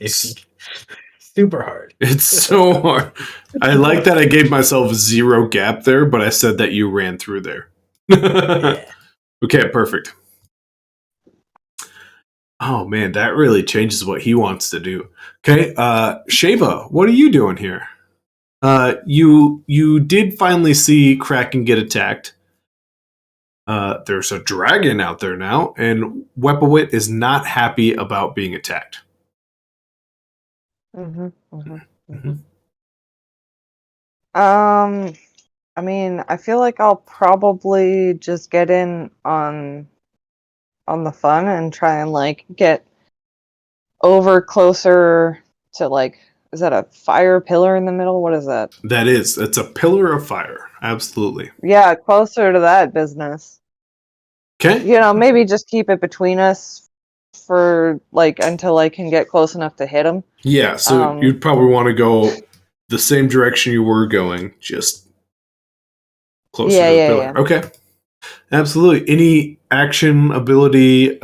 super hard. It's so hard. I like that I gave myself 0 gap there, but I said that you ran through there. Yeah. Okay, perfect. Oh man, that really changes what he wants to do. Okay, Shava, what are you doing here? You did finally see Kraken get attacked. There's a dragon out there now, and Wepawit is not happy about being attacked. I mean, I feel like I'll probably just get in on the fun and try and like get over closer to like, is that a fire pillar in the middle? What is that? It's a pillar of fire. Absolutely. Yeah, closer to that business. Okay. You know, maybe just keep it between us for like until I can get close enough to hit him. Yeah, so you'd probably want to go the same direction you were going, just closer to the pillar. Yeah. Okay. Absolutely. Any action, ability,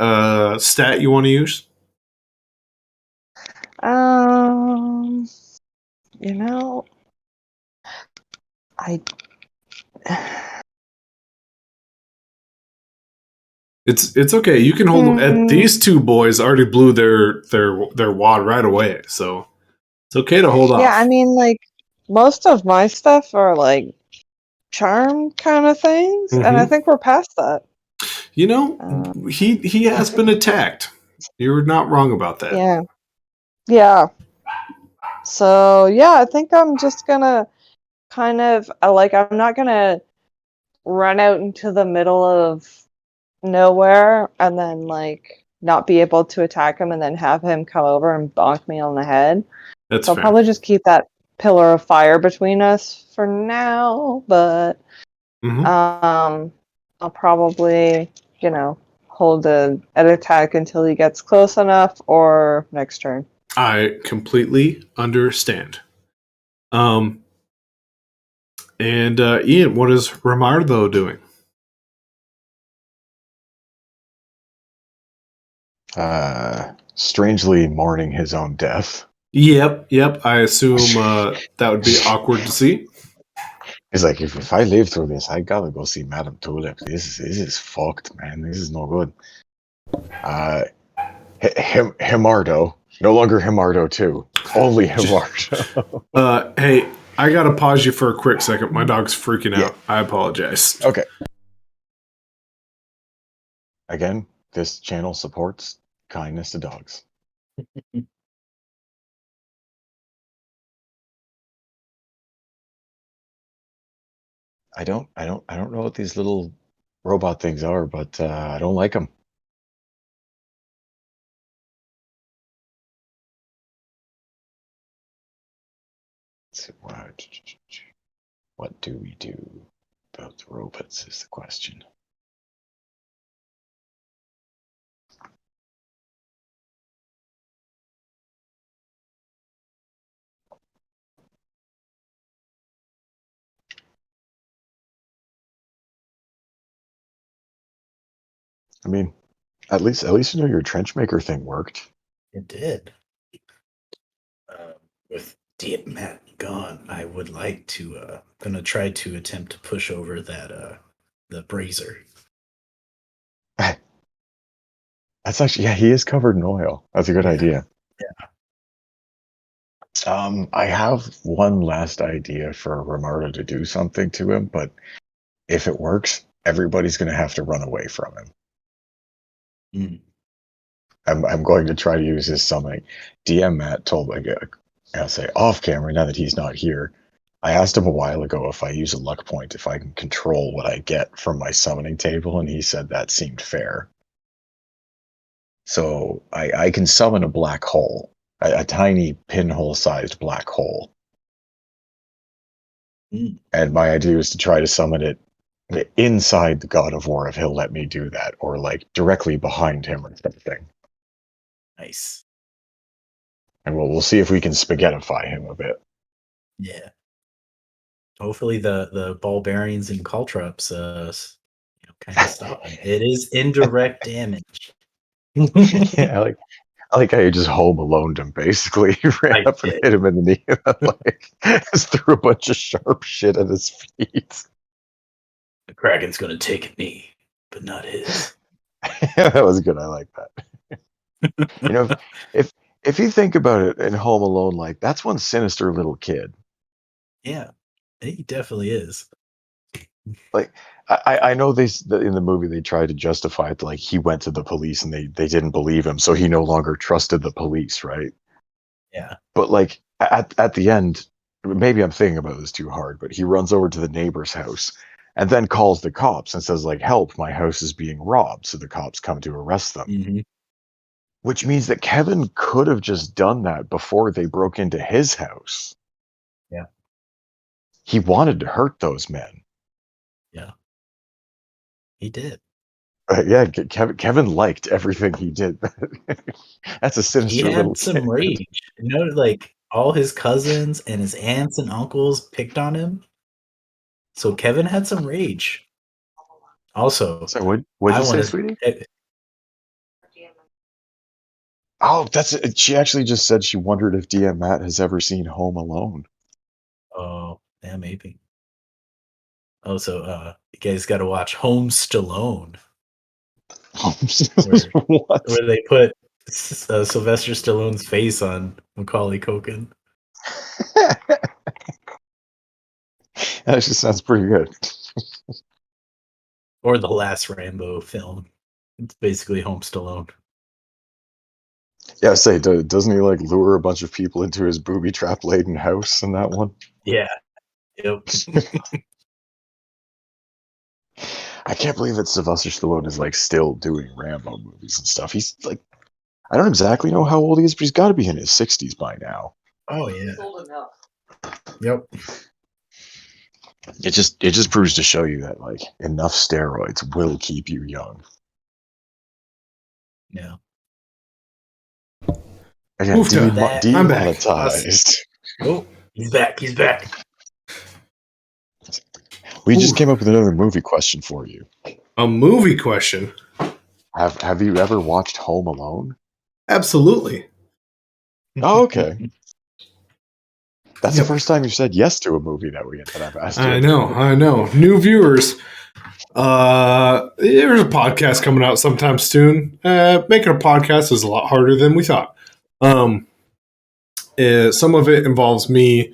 stat you want to use? You know, It's okay. You can hold them. These two boys already blew their wad right away, so it's okay to hold off. Yeah, I mean, like most of my stuff are like charm kind of things, and I think we're past that. You know, he has been attacked. You're not wrong about that. Yeah. So yeah, I think I'm just gonna kind of I'm not gonna run out into the middle of nowhere and then like not be able to attack him and then have him come over and bonk me on the head. That's so I'll fair. probably just keep that pillar of fire between us for now, but I'll probably, hold an attack until he gets close enough or next turn. I completely understand. And Ian, what is Ramardo doing? Strangely mourning his own death. Yep. I assume that would be awkward to see. He's like, if I live through this, I gotta go see Madame Tulip. This is fucked, man. This is no good. Himardo. No longer Himardo 2. Only Himardo. Hey, I gotta pause you for a quick second. My dog's freaking out. Yeah. I apologize. Okay. Again, this channel supports kindness to dogs. I don't know what these little robot things are, but I don't like them. So what do we do about the robots is the question. I mean, at least you know your trenchmaker thing worked. It did. With Matt gone, I would like to gonna try to attempt to push over that the brazier. That's actually, he is covered in oil. That's a good idea. Yeah. I have one last idea for Ramardo to do something to him, but if it works, everybody's going to have to run away from him. I'm going to try to use his summoning. DM Matt told me, I'll say off camera now that he's not here. I asked him a while ago if I use a luck point, if I can control what I get from my summoning table, and he said that seemed fair. So I can summon a black hole, a tiny pinhole-sized black hole. And my idea was to try to summon it inside the God of War if he'll let me do that, or like directly behind him or something. Nice. And we'll see if we can spaghettify him a bit. Yeah. Hopefully the ball bearings and caltrops kind of stop him. It is indirect damage. Yeah, I like how you just Home Aloned him, basically. He ran I up and did. hit him in the knee and then, like, just threw a bunch of sharp shit at his feet. The Kraken's gonna take a knee, but not his. Yeah, that was good. I like that. You know, if you think about it in Home Alone, like, that's one sinister little kid. Yeah, he definitely is. Like, I know in the movie they tried to justify it, like he went to the police and they didn't believe him, so he no longer trusted the police, right? Yeah. But like at the end, maybe I'm thinking about this too hard, but he runs over to the neighbor's house and then calls the cops and says like, "Help, my house is being robbed." So the cops come to arrest them. Mm-hmm. Which means that Kevin could have just done that before they broke into his house. Yeah. He wanted to hurt those men. Yeah. He did. Yeah, Kevin liked everything he did. That's a He sinister little had some kid. rage. Like all his cousins and his aunts and uncles picked on him. So Kevin had some rage. Also, So what'd you say, sweetie? Oh, that's it. She actually just said she wondered if DM Matt has ever seen Home Alone. Oh, yeah, maybe. Also, you guys got to watch Home Stallone, What? where they put Sylvester Stallone's face on Macaulay Culkin. That actually sounds pretty good. Or the last Rambo film. It's basically Home Stallone. Yeah, say, doesn't he like lure a bunch of people into his booby trap laden house in that one? Yeah. Yep. I can't believe that Sylvester Stallone is like still doing Rambo movies and stuff. He's like, I don't exactly know how old he is, but he's got to be in his 60s by now. Oh yeah. Yep. It just proves to show you that like enough steroids will keep you young. Yeah. Again, Oof, I'm back. demonetized. Oh, he's back. He's back. We just came up with another movie question for you. A movie question? Have you ever watched Home Alone? Absolutely. Oh, okay. That's the first time you said yes to a movie that I've asked you. I know. New viewers. There's a podcast coming out sometime soon. Making a podcast is a lot harder than we thought. Some of it involves me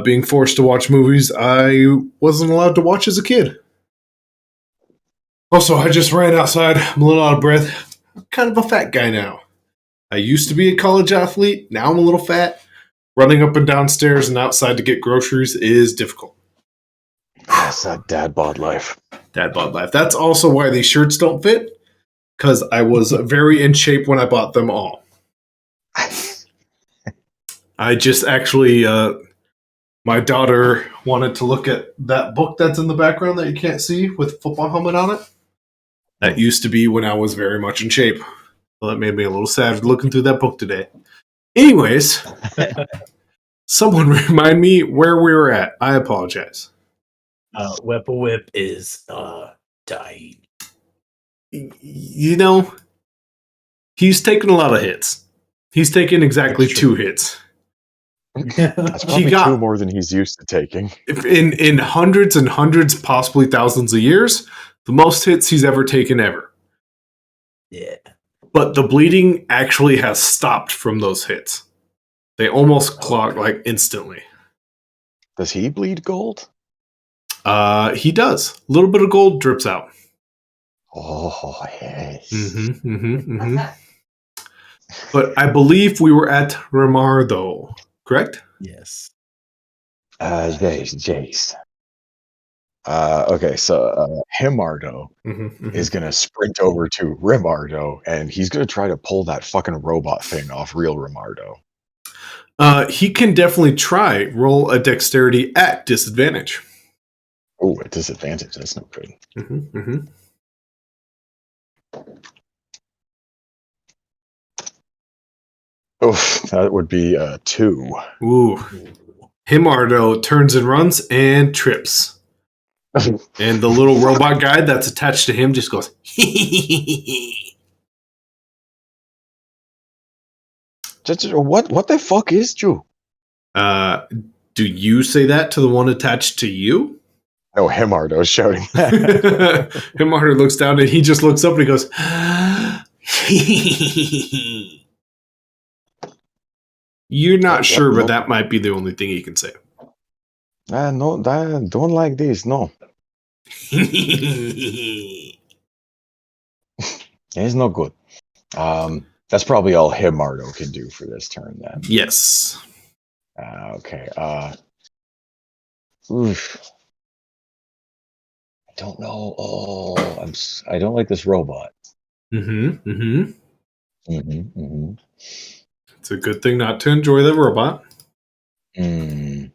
being forced to watch movies I wasn't allowed to watch as a kid. Also, I just ran outside. I'm a little out of breath. I'm kind of a fat guy now. I used to be a college athlete. Now I'm a little fat. Running up and down stairs and outside to get groceries is difficult. Yes, that dad bod life. Dad bod life. That's also why these shirts don't fit, because I was very in shape when I bought them all. I just actually, my daughter wanted to look at that book that's in the background that you can't see with a football helmet on it. That used to be when I was very much in shape. Well, that made me a little sad looking through that book today. Anyways, someone remind me where we were at. I apologize. Whipple Whip is dying. You know, he's taken a lot of hits. He's taken exactly 2 hits. That's probably 2 more than he's used to taking. In hundreds and hundreds, possibly thousands of years, the most hits he's ever taken ever. Yeah. But the bleeding actually has stopped from those hits. They almost clog like instantly. Does he bleed gold? He does. A little bit of gold drips out. Oh, yes. But I believe we were at Ramardo, correct? Yes. Jace. Okay, so Himardo is going to sprint over to Rimardo, and he's going to try to pull that fucking robot thing off real Rimardo. He can definitely try roll a dexterity at disadvantage. Oh, a disadvantage. That's no good. Oh, that would be 2. Ooh. Himardo turns and runs and trips. And the little robot guy that's attached to him just goes, What the fuck is Drew? do you say that to the one attached to you? No, Himardo's shouting that. Himardo looks down and he just looks up and he goes, You're not sure, but that might be the only thing he can say. No, I don't like this. No, it's not good. That's probably all Himardo can do for this turn then. Yes. Okay. Oof. I don't know. Oh, I don't like this robot. It's a good thing not to enjoy the robot. Sorry,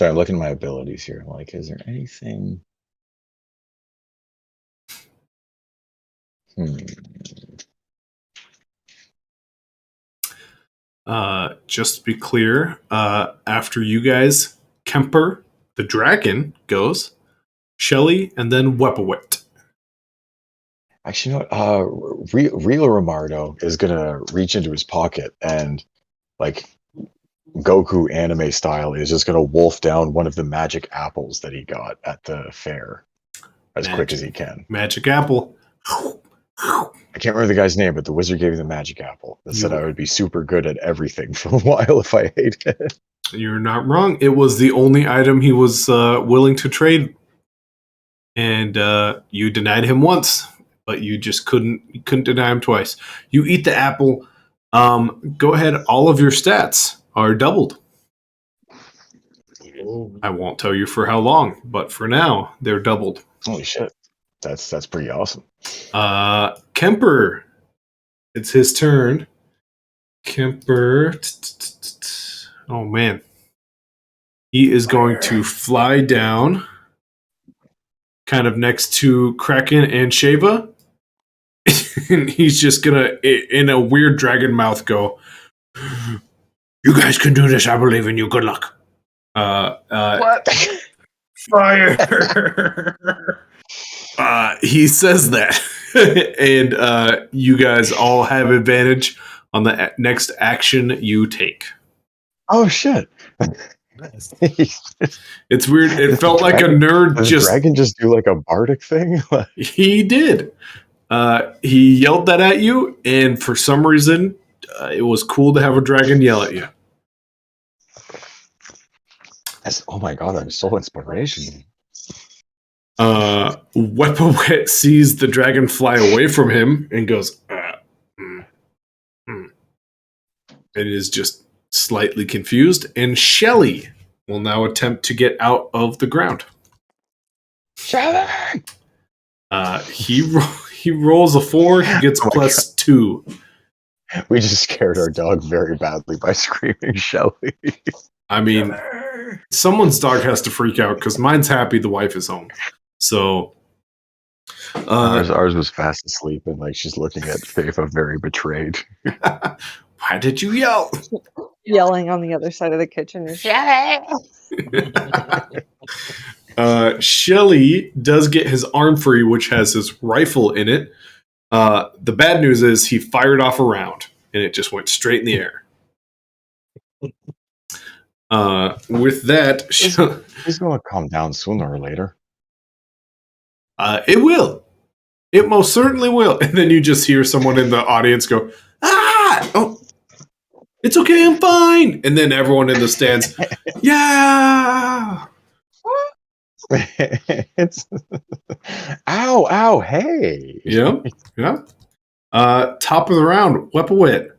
I'm looking at my abilities here. Like, is there anything? Just to be clear, after you guys, Kemper, the dragon, goes, Shelly, and then Wepawit. Actually, you know what? Real Romardo is gonna reach into his pocket and, like, Goku anime style, is just gonna wolf down one of the magic apples that he got at the fair as quick as he can. Magic apple. I can't remember the guy's name, but the wizard gave me the magic apple that said I would be super good at everything for a while if I ate it. You're not wrong. It was the only item he was willing to trade, and you denied him once, but you just couldn't deny him twice. You eat the apple. Go ahead. All of your stats are doubled. I won't tell you for how long, but for now, they're doubled. Holy shit. That's pretty awesome. Kemper. It's his turn. Kemper. Oh, man. He is going to fly down kind of next to Kraken and Sheva. And he's just going to, in a weird dragon mouth, go, You guys can do this. I believe in you. Good luck. What? Fire! He says that. And you guys all have advantage on the next action you take. Oh, shit. Nice. It's weird. It felt like a nerd Does just... the dragon just do like a bardic thing? He did. He yelled that at you, and for some reason, it was cool to have a dragon yell at you. Oh my god, I'm so inspirational. Wepawet sees the dragon fly away from him and goes, It is just slightly confused, and Shelly will now attempt to get out of the ground. Shelly! He rolls a 4, he gets +2. We just scared our dog very badly by screaming Shelly. I mean, someone's dog has to freak out because mine's happy the wife is home. So ours was fast asleep and like she's looking at Fafa very betrayed. Why did you yell? Yelling on the other side of the kitchen. Shelly does get his arm free, which has his rifle in it. The bad news is he fired off a round and it just went straight in the air. With that, He's going to calm down sooner or later. It will. It most certainly will. And then you just hear someone in the audience go, "Ah! Oh, it's okay, I'm fine." And then everyone in the stands, "Yeah!" It's ow, hey. Yeah. Top of the round, Wepawit.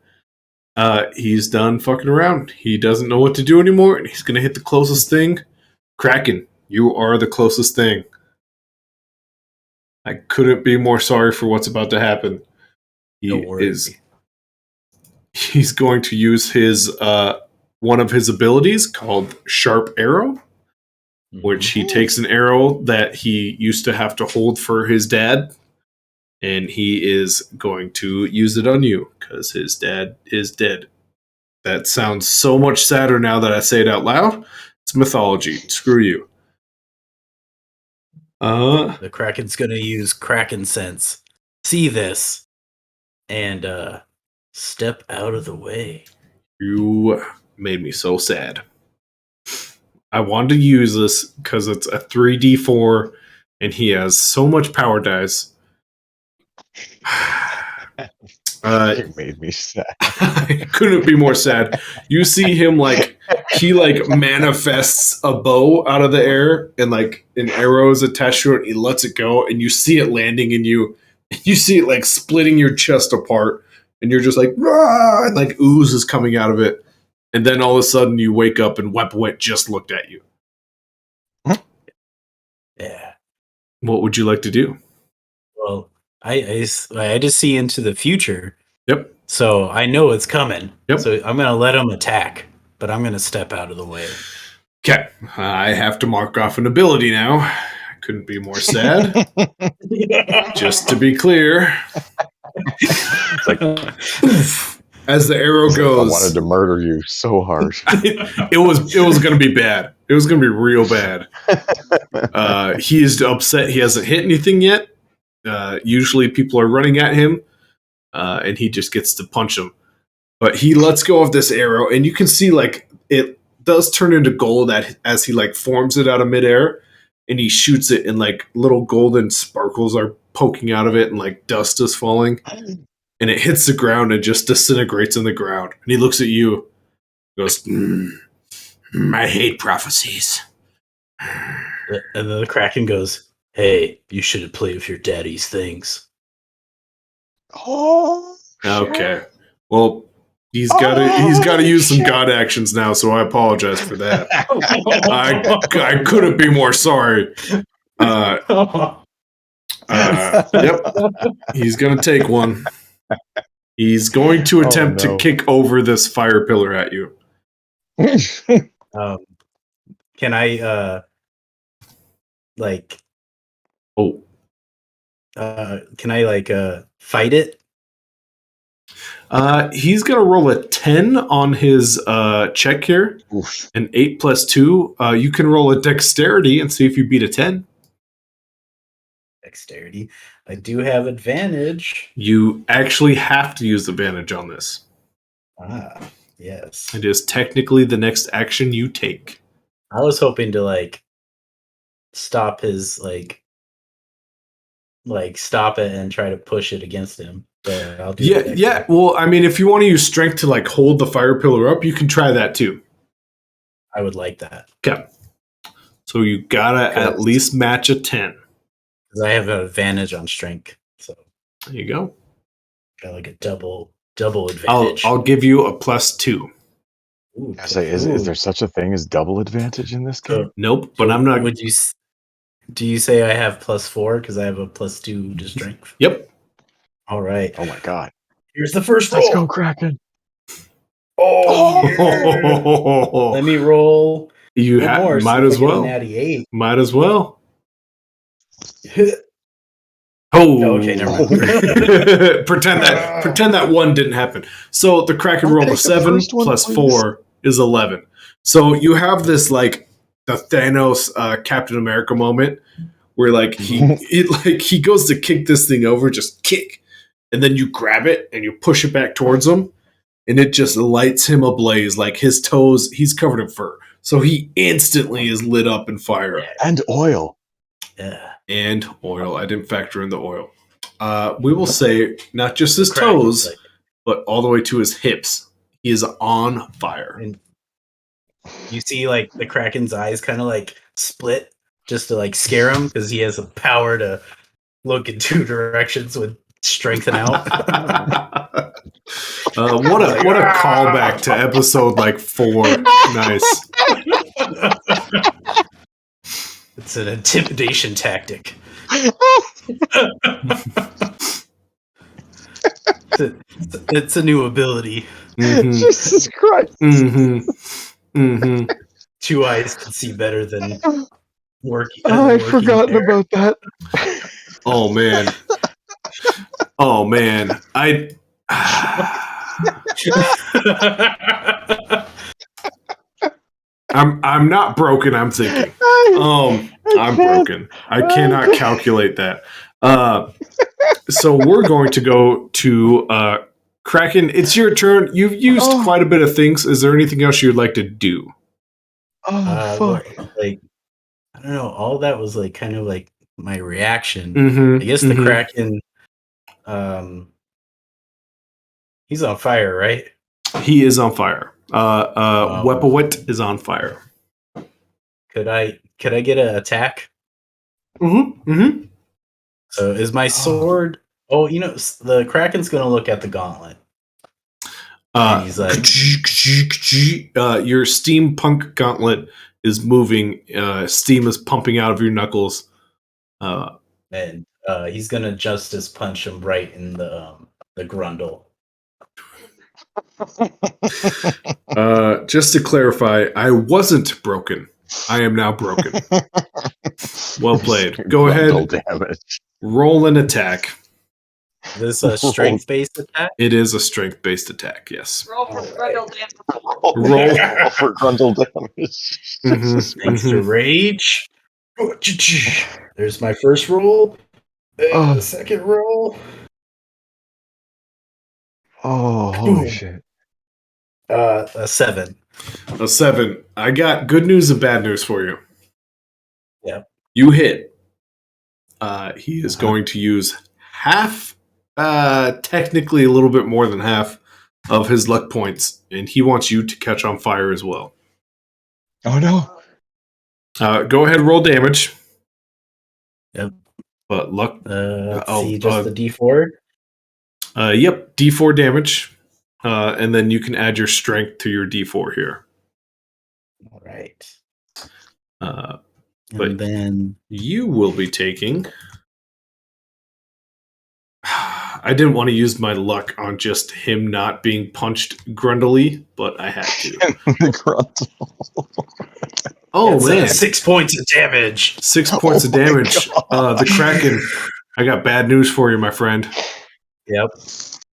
He's done fucking around. He doesn't know what to do anymore, and he's gonna hit the closest thing. Kraken, you are the closest thing. I couldn't be more sorry for what's about to happen. He's going to use his one of his abilities called Sharp Arrow. which he takes an arrow that he used to have to hold for his dad, and he is going to use it on you because his dad is dead. That sounds so much sadder now that I say it out loud. It's mythology. Screw you. The Kraken's gonna use Kraken sense. See this, and step out of the way. You made me so sad. I wanted to use this because it's a 3d4 and he has so much power dice. It made me sad. I couldn't be more sad. You see him he manifests a bow out of the air and an arrow is attached to it. And he lets it go and you see it landing in you. And you see it splitting your chest apart and you're just "Rah!" and ooze is coming out of it. And then all of a sudden you wake up and Wepwit just looked at you. Yeah. What would you like to do? Well, I just see into the future. Yep. So I know it's coming. Yep. So I'm going to let him attack, but I'm going to step out of the way. Okay. I have to mark off an ability now. I couldn't be more sad. Just to be clear. It's as the arrow goes. I wanted to murder you so hard. It was going to be bad. It was going to be real bad. He is upset. He hasn't hit anything yet. Usually people are running at him, and he just gets to punch them. But he lets go of this arrow, and you can see it does turn into gold as he forms it out of midair, and he shoots it, and little golden sparkles are poking out of it, and dust is falling, and it hits the ground and just disintegrates in the ground. And he looks at you, goes, "I hate prophecies." And then the Kraken goes, "Hey, you should have played with your daddy's things." Oh. Okay. Well, he's got to use some god actions now, so I apologize for that. I couldn't be more sorry. Yep. He's going to take one. He's going to attempt to kick over this fire pillar at you. Can I can I fight it? He's gonna roll a 10 on his check here. Oof. An 8 plus 2. You can roll a dexterity and see if you beat a 10. Dexterity. I do have advantage. You actually have to use advantage on this. Ah, yes. It is technically the next action you take. I was hoping to stop his stop it and try to push it against him. But I'll do that. Yeah. Well, I mean, if you want to use strength to hold the fire pillar up, you can try that too. I would like that. Okay. So you gotta at least match a 10. Because I have an advantage on strength. So There you go. got a double advantage. I'll give you a plus 2. Ooh, I say, is there such a thing as double advantage in this game? Nope, but I'm not. Do you say I have plus 4 because I have a plus 2 to strength? Yep. All right. Oh my god. Here's the first roll. Let's go, Kraken. Oh, let me roll. You more, might as well. Natty 8. Might as well. Oh, okay, never mind. pretend that one didn't happen. So the Kraken rolled a 7 plus 4 is 11. So you have this the Thanos Captain America moment where he goes to kick this thing over, just kick, and then you grab it and you push it back towards him, and it just lights him ablaze. His toes, he's covered in fur, so he instantly is lit up in fire. And oil. Yeah. And oil. I didn't factor in the oil. We will say not just his toes, but all the way to his hips. He is on fire. And you see the Kraken's eyes kind of split just to scare him because he has the power to look in two directions with strengthen out. What a callback to episode 4. Nice. It's an intimidation tactic. It's a new ability. Mm-hmm. Jesus Christ. Mm-hmm. Mm-hmm. 2 eyes can see better than working. Oh, I'd forgotten about that. Oh man. Oh man. I'm not broken, I'm thinking. I'm broken. I cannot calculate that. So we're going to go to Kraken. It's your turn. You've used quite a bit of things. Is there anything else you'd like to do? Well, like, I don't know. All that was like kind of like my reaction. Mm-hmm, I guess the Kraken, he's on fire, right? He is on fire. Wepawet is on fire. Could I get an attack? Mm-hmm. Mm-hmm. So is my sword? Oh, the Kraken's gonna look at the gauntlet. And he's like, your steampunk gauntlet is moving. Steam is pumping out of your knuckles. and he's gonna justice punch him right in the grundle. Just to clarify, I wasn't broken. I am now broken. Well played. Go ahead. Damage. Roll an attack. Is this a strength-based attack? It is a strength-based attack, yes. Roll for grundle damage. Roll for grundle damage. Thanks to rage. There's my first roll. And the second roll. Oh, holy shit. A 7. A 7. I got good news and bad news for you. Yeah. You hit. He is going to use half, technically a little bit more than half of his luck points, and he wants you to catch on fire as well. Oh no. Go ahead, roll damage. Yep. But luck. Let's see, just the D4. Yep, D4 damage. And then you can add your strength to your D4 here. All right. But And then you will be taking. I didn't want to use my luck on just him not being punched grundily, but I had to. Oh man, 6 points of damage. 6 points of damage. The Kraken. I got bad news for you, my friend. Yep.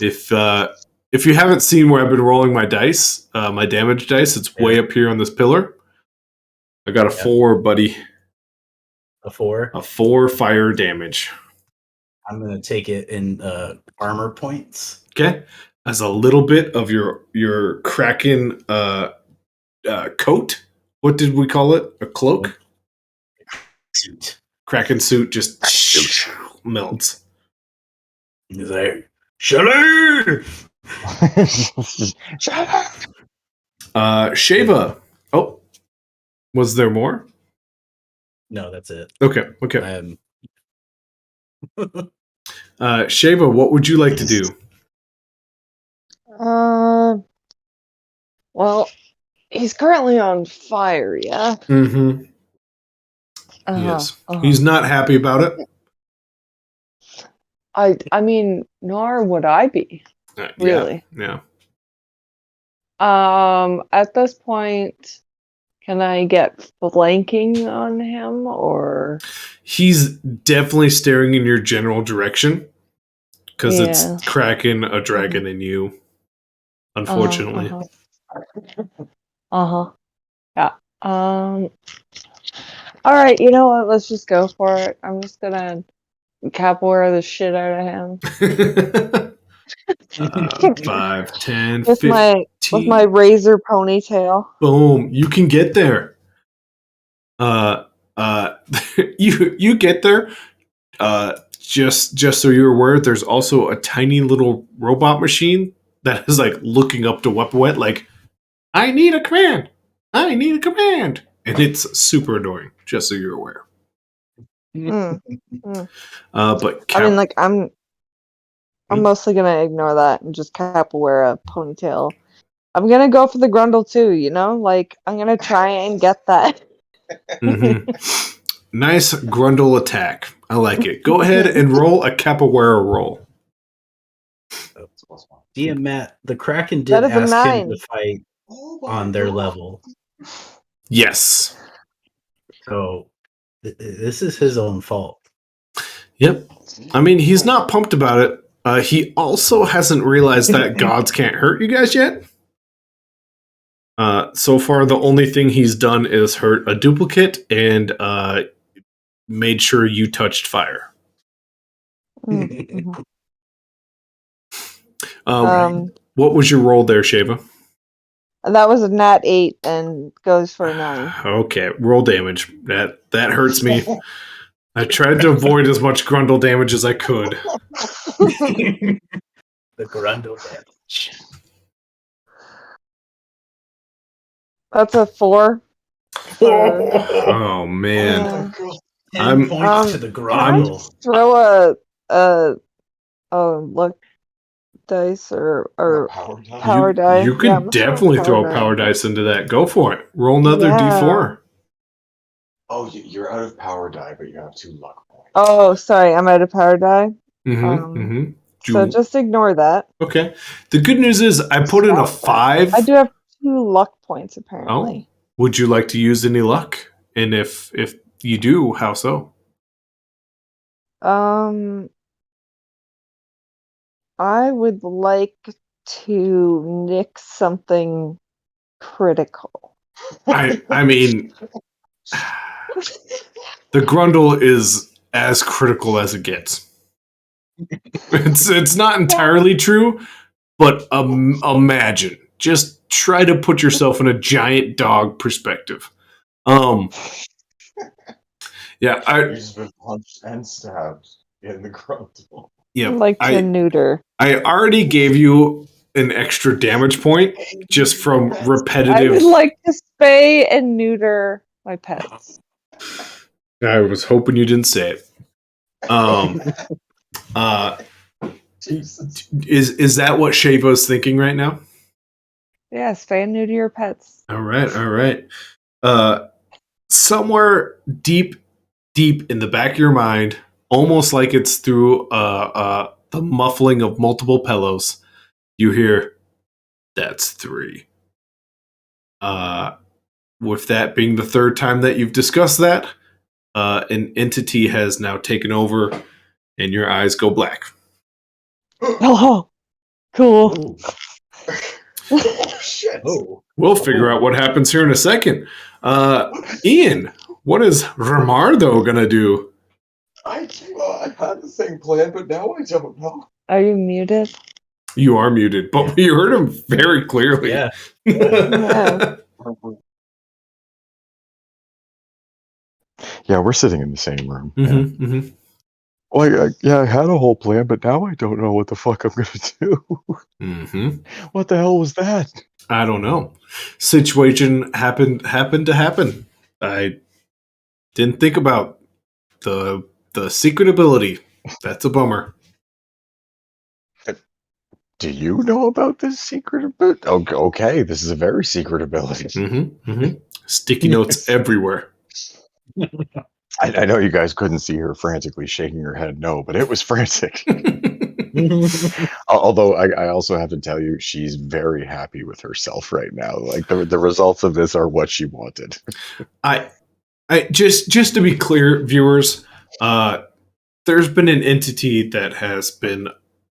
If you haven't seen where I've been rolling my dice, my damage dice, it's way up here on this pillar. I got a 4, buddy. A 4. A 4 fire damage. I'm gonna take it in armor points. Okay, as a little bit of your Kraken coat. What did we call it? A cloak? Suit. Kraken suit just melts. He's like, SHELLI! Sheva. Oh, was there more? No, that's it. Okay. Sheva, what would you like to do? Well, he's currently on fire, yeah? Mm-hmm. Yes. He's not happy about it. I mean, nor would I be, really. Yeah. At this point, can I get flanking on him, or? He's definitely staring in your general direction because it's Kraken, a dragon, and you. Unfortunately. Yeah. All right. You know what? Let's just go for it. I'm just gonna capoeira the shit out of him. 5, 10, with 15. with my razor ponytail. Boom! You can get there. You get there. Just so you're aware, there's also a tiny little robot machine that is like looking up to Wepawet, like, I need a command, and it's super annoying. Just so you're aware. But I mean, like, I'm mostly gonna ignore that and just capoeira ponytail. I'm gonna go for the grundle too, you know? Like, I'm gonna try and get that. Nice grundle attack. I like it. Go ahead and roll a capoeira roll. Dear Matt, the Kraken did ask him to fight on their level. Yes. So This is his own fault. Yep. I mean, he's not pumped about it. He also hasn't realized that gods can't hurt you guys yet. So far, the only thing he's done is hurt a duplicate and made sure you touched fire. Mm-hmm. What was your roll there, Shava? That was a nat 8 and goes for a 9. Okay, roll damage. That hurts me. I tried to avoid as much grundle damage as I could. The grundle damage. That's a 4. Oh man. 10 points to the grundle. Throw a luck dice or power die. You can definitely throw a power dice into that. Go for it. Roll another d4. Oh, you're out of power die, but you have 2 luck points. Oh, sorry, I'm out of power die. So just ignore that. Okay. The good news is I put in a 5. I do have 2 luck points apparently. Oh. Would you like to use any luck? And if you do, how so? I would like to nick something critical. I mean, the grundle is as critical as it gets. It's not entirely true, but imagine. Just try to put yourself in a giant dog perspective. Yeah, You've just been punched and stabbed in the grundle. Yeah, like to neuter. I already gave you an extra damage point just from repetitive. I would like to spay and neuter my pets. I was hoping you didn't say it. Is that what Shava's thinking right now? Yeah, spay and neuter your pets. All right. Somewhere deep in the back of your mind, almost like it's through the muffling of multiple pillows, you hear, "That's 3." With that being the third time that you've discussed that, an entity has now taken over, and your eyes go black. Oh, cool. Oh, shit. Oh. We'll figure out what happens here in a second. Ian, what is Ramardo gonna do? I had the same plan, but now I don't know. Are you muted? You are muted, but you heard him very clearly. Yeah. Yeah, we're sitting in the same room. Mm-hmm, mm-hmm. Well, I had a whole plan, but now I don't know what the fuck I'm gonna do. Mm-hmm. What the hell was that? I don't know. Situation happened to happen. I didn't think about the secret ability. That's a bummer. Do you know about this secret ability? Okay, this is a very secret ability. Mm-hmm, mm-hmm. Sticky notes everywhere. I know you guys couldn't see her frantically shaking her head no, but it was frantic. Although I also have to tell you, she's very happy with herself right now. Like the results of this are what she wanted. I just to be clear, viewers, there's been an entity that has been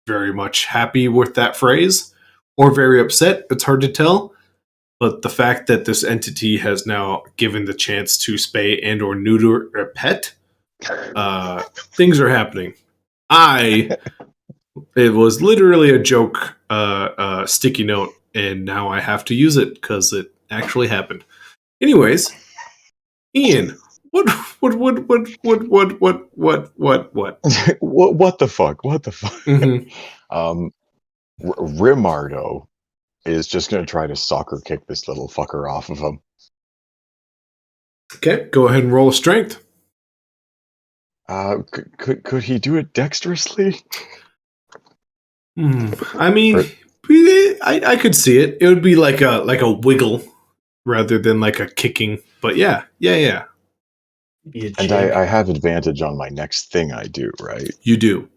very much happy with that phrase or very upset. It's hard to tell. But the fact that this entity has now given the chance to spay and or neuter a pet, things are happening. It was literally a joke sticky note, and now I have to use it because it actually happened. Anyways, Ian, what? What the fuck? What the fuck? Mm-hmm. Rimardo is just going to try to soccer kick this little fucker off of him. Okay, go ahead and roll a strength. Could he do it dexterously? I mean, I could see it. It would be like a wiggle rather than like a kicking. But yeah. And I have advantage on my next thing I do, right? You do.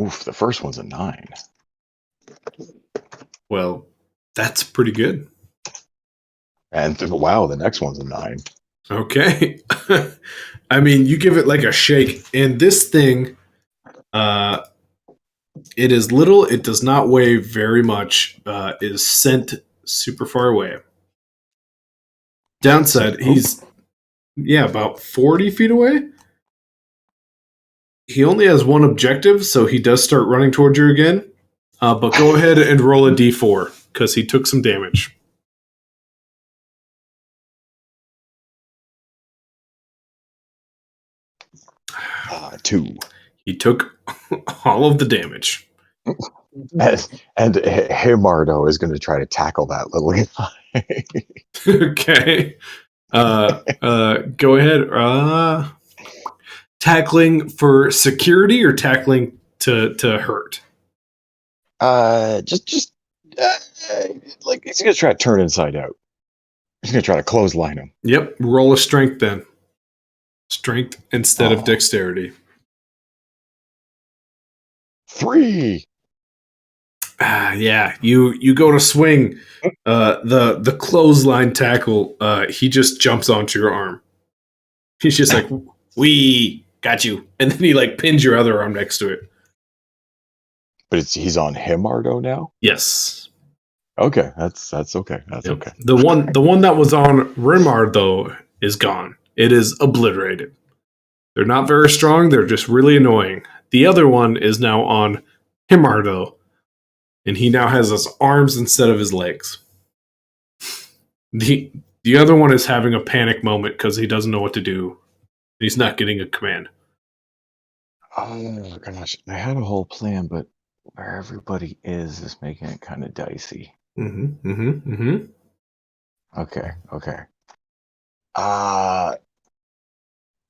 Oof, the first one's a 9. Well, that's pretty good. And wow, the next one's a 9. Okay. I mean, you give it like a shake, and this thing, it is little. It does not weigh very much. Is sent super far away. Downside, he's about 40 feet away. He only has one objective, so he does start running towards you again. But go ahead and roll a d4 because he took some damage. Two. He took all of the damage. And Himardo is going to try to tackle that little guy. Okay. Go ahead. Tackling for security or tackling to hurt? Just like he's going to try to turn inside out. He's going to try to clothesline him. Yep. Roll a strength then. Strength instead of dexterity. 3. Yeah, you go to swing the clothesline tackle. He just jumps onto your arm. He's just like, "We got you," and then he like pins your other arm next to it. But he's on Himardo now. Yes. Okay, that's okay. That's Yep. okay. The one that was on Rimar though is gone. It is obliterated. They're not very strong. They're just really annoying. The other one is now on Himardo. And he now has his arms instead of his legs. The other one is having a panic moment because he doesn't know what to do. He's not getting a command. Oh gosh, I had a whole plan, but where everybody is making it kind of dicey. Okay.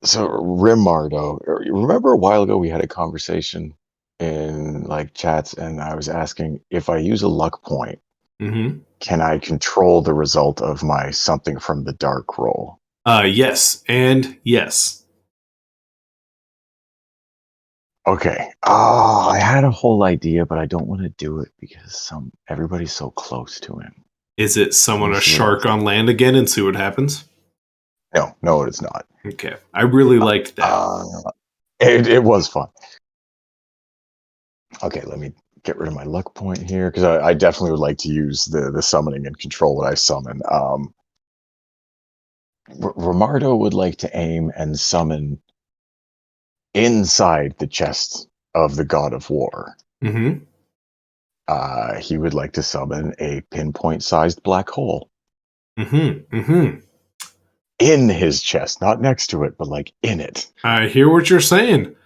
So Rimardo, remember a while ago we had a conversation in like chats, and I was asking if I use a luck point, can I control the result of my something from the dark roll? Yes, and yes. Okay. Oh, I had a whole idea, but I don't want to do it because everybody's so close to him. Is it summon a shark on land again and see what happens? No, it's not. Okay. I really liked that. It was fun. Okay, let me get rid of my luck point here because I definitely would like to use the summoning and control that I summon. Romardo would like to aim and summon inside the chest of the God of War. He would like to summon a pinpoint-sized black hole. In his chest, not next to it, but like in it. I hear what you're saying.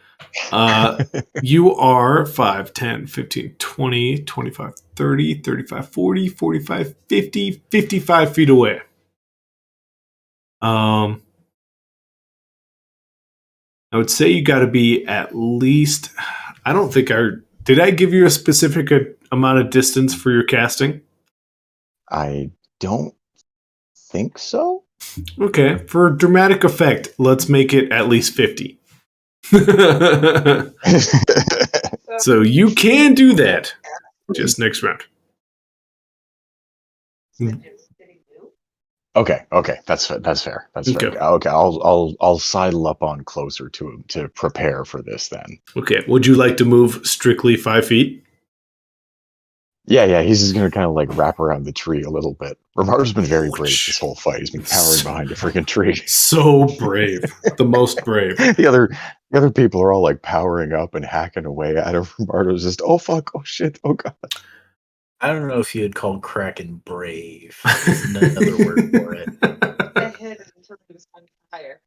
You are 5, 10, 15, 20, 25, 30, 35, 40, 45, 50, 55 feet away. I would say you got to be at least, I don't think did I give you a specific amount of distance for your casting? I don't think so. Okay, for dramatic effect, let's make it at least 50. So you can do that. Just next round. Okay, that's fair. That's fair. Okay, I'll sidle up on closer to him to prepare for this then. Okay, would you like to move strictly 5 feet? Yeah, he's just gonna kind of like wrap around the tree a little bit. Romardo's been very brave this whole fight. He's been cowering behind a freaking tree. So brave. The most brave. The other people are all like powering up and hacking away at him. Romardo's just, oh fuck, oh shit, oh god. I don't know if you had called Kraken brave. There's another word for it. I hid until he was on fire.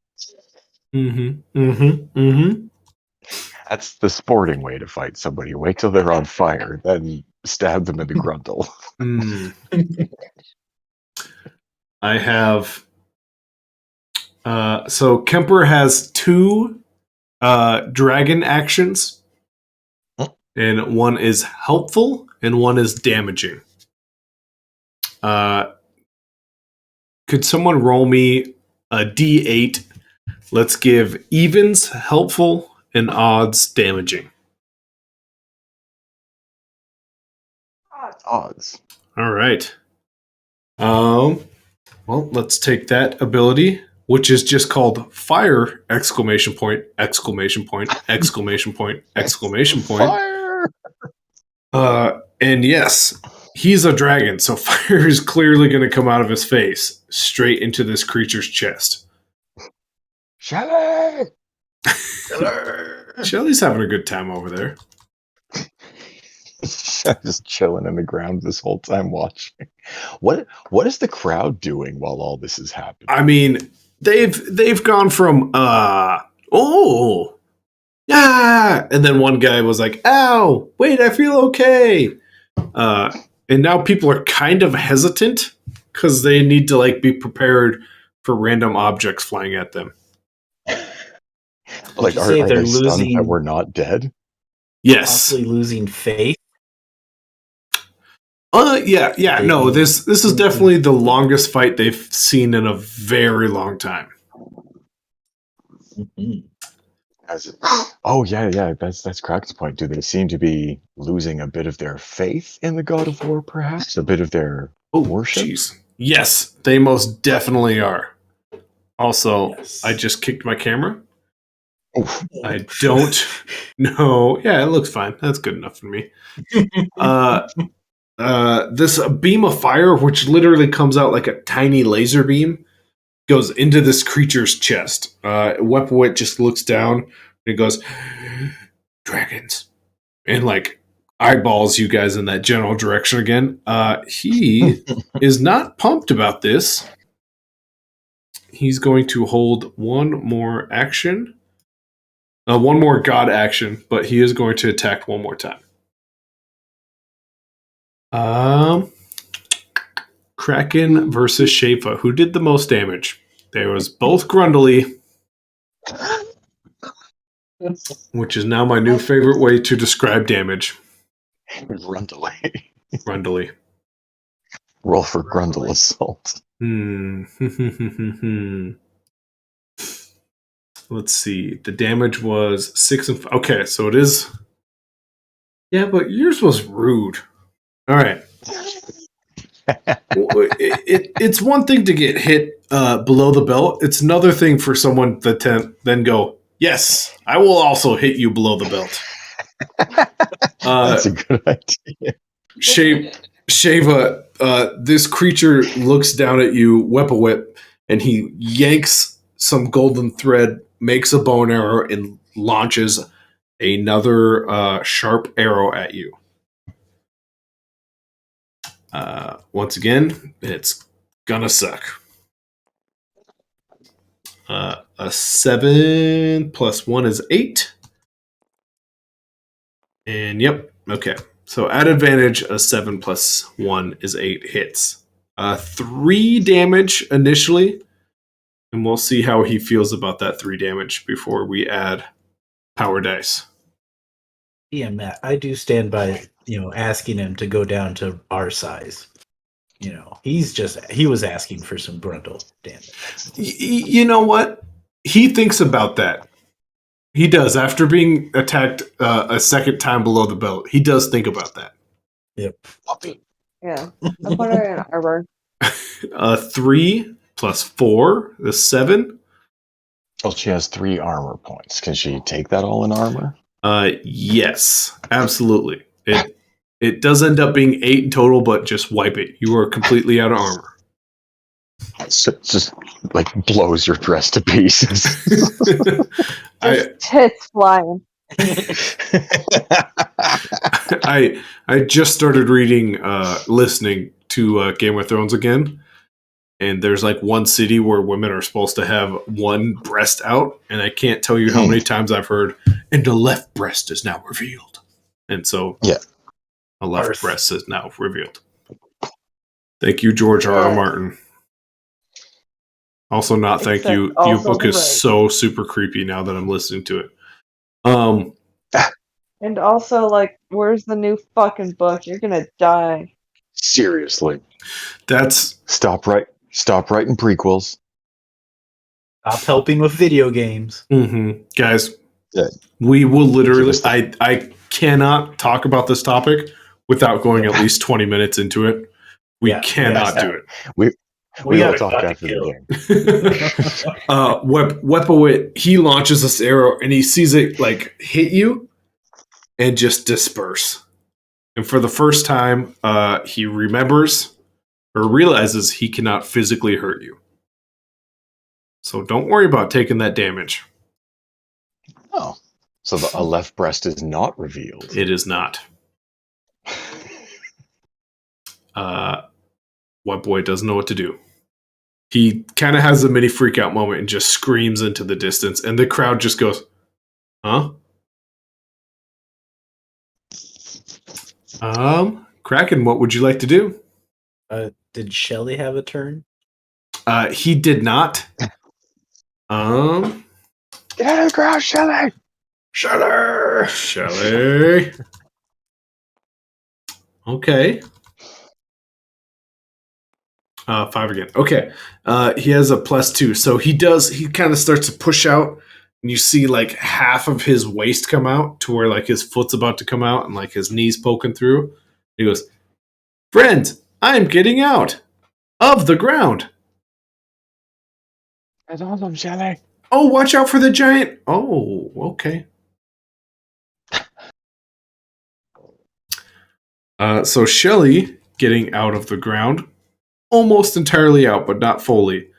That's the sporting way to fight somebody. Wait till they're on fire, then stab them in the grundle. I have. So Kemper has 2 dragon actions, and one is helpful and one is damaging. Could someone roll me a D8? Let's give evens helpful and odds damaging. Odds. All right. Well, let's take that ability which is just called fire! Exclamation point! Exclamation point! Exclamation point! Exclamation point! Fire! And yes, he's a dragon, so fire is clearly going to come out of his face straight into this creature's chest. Shelly! Shelly's having a good time over there. Just chilling in the ground this whole time watching. What is the crowd doing while all this is happening? I mean, they've gone from oh yeah, and then one guy was like, "Ow, wait, I feel okay," and now people are kind of hesitant because they need to like be prepared for random objects flying at them. Like, you are say they they're stunned losing- that we're not dead? Yes. Possibly losing faith. Yeah. No, this is definitely the longest fight they've seen in a very long time. Mm-hmm. Oh yeah. That's Crack's point. Do they seem to be losing a bit of their faith in the God of War, perhaps? A bit of their worship? Jeez. Yes, they most definitely are. Also, Yes. I just kicked my camera. Oof. I don't know. Yeah, it looks fine. That's good enough for me. This beam of fire, which literally comes out like a tiny laser beam, goes into this creature's chest. Wepwit just looks down and it goes, dragons. And like eyeballs you guys in that general direction again. He is not pumped about this. He's going to hold one more action. One more god action, but he is going to attack one more time. Kraken versus Shafa. Who did the most damage? There was both Grundly, which is now my new favorite way to describe damage. Grundle. Grundly. Roll for Grundle assault. Let's see. The damage was 6 and 5. Okay, so it is. Yeah, but yours was rude. All right. It's one thing to get hit below the belt. It's another thing for someone to then go, yes, I will also hit you below the belt. That's a good idea. Shava, this creature looks down at you, Whip, and he yanks some golden thread, makes a bow and arrow, and launches another sharp arrow at you. Once again, it's gonna suck. A 7 plus 1 is 8. And yep, okay. So at advantage, a 7 plus 1 is 8 hits. 3 damage initially, and we'll see how he feels about that 3 damage before we add power dice. Yeah, Matt, I do stand by, asking him to go down to our size. He was asking for some Grundle damage. You know what? He thinks about that. He does. After being attacked a second time below the belt, he does think about that. Yep. Yeah. I'll put her in armor. 3 plus 4 is 7. Well, she has 3 armor points. Can she take that all in armor? Yes, absolutely. It does end up being 8 in total, but just wipe it. You are completely out of armor. So it just like blows your dress to pieces. Just tits flying. I just started listening to Game of Thrones again, and there's like one city where women are supposed to have one breast out, and I can't tell you how many times I've heard, and the left breast is now revealed. And so, yeah, a left breast is now revealed. Thank you, George R. R. Martin. Also, not thank you. Your book is so super creepy now that I'm listening to it. And also, like, where's the new fucking book? You're gonna die. Seriously. That's stop writing prequels. Stop helping with video games. Guys, yeah. We will literally I cannot talk about this topic without going at least 20 minutes into it. We cannot do it. We got will a talk god to after the kill. game. Wepawit, he launches this arrow and he sees it like hit you and just disperse. And for the first time, he remembers or realizes he cannot physically hurt you. So don't worry about taking that damage. Oh, so a left breast is not revealed. It is not. Webboy doesn't know what to do. He kind of has a mini freak out moment and just screams into the distance, and the crowd just goes, huh? Kraken, what would you like to do? Did Shelly have a turn? He did not. Get out of the crowd, Shelly! Shelly. Okay. 5 again. Okay. He has a +2. So he kind of starts to push out, and you see like half of his waist come out to where like his foot's about to come out and like his knees poking through. He goes, "Friends, I'm getting out of the ground. That's awesome, Shelly. Oh, watch out for the giant." Oh, okay. So Shelly getting out of the ground, almost entirely out, but not fully.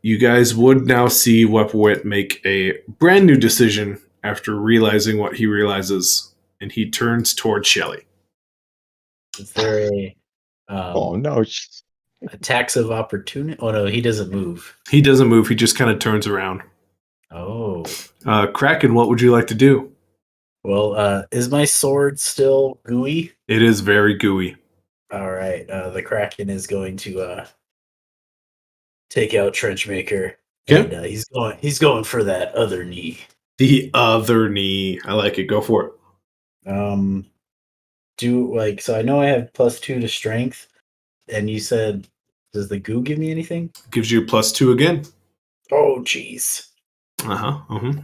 You guys would now see Wepwit make a brand new decision after realizing what he realizes, and he turns toward Shelly. Is there a Oh no! attacks of opportunity? Oh no, he doesn't move. He doesn't move, he just kind of turns around. Oh. Kraken, what would you like to do? Well, is my sword still gooey? It is very gooey. All right. The Kraken is going to take out Trenchmaker. Okay. And he's going for that other knee. The other knee. I like it. Go for it. So I know I have +2 to strength, and you said, does the goo give me anything? Gives you +2 again. Oh, jeez.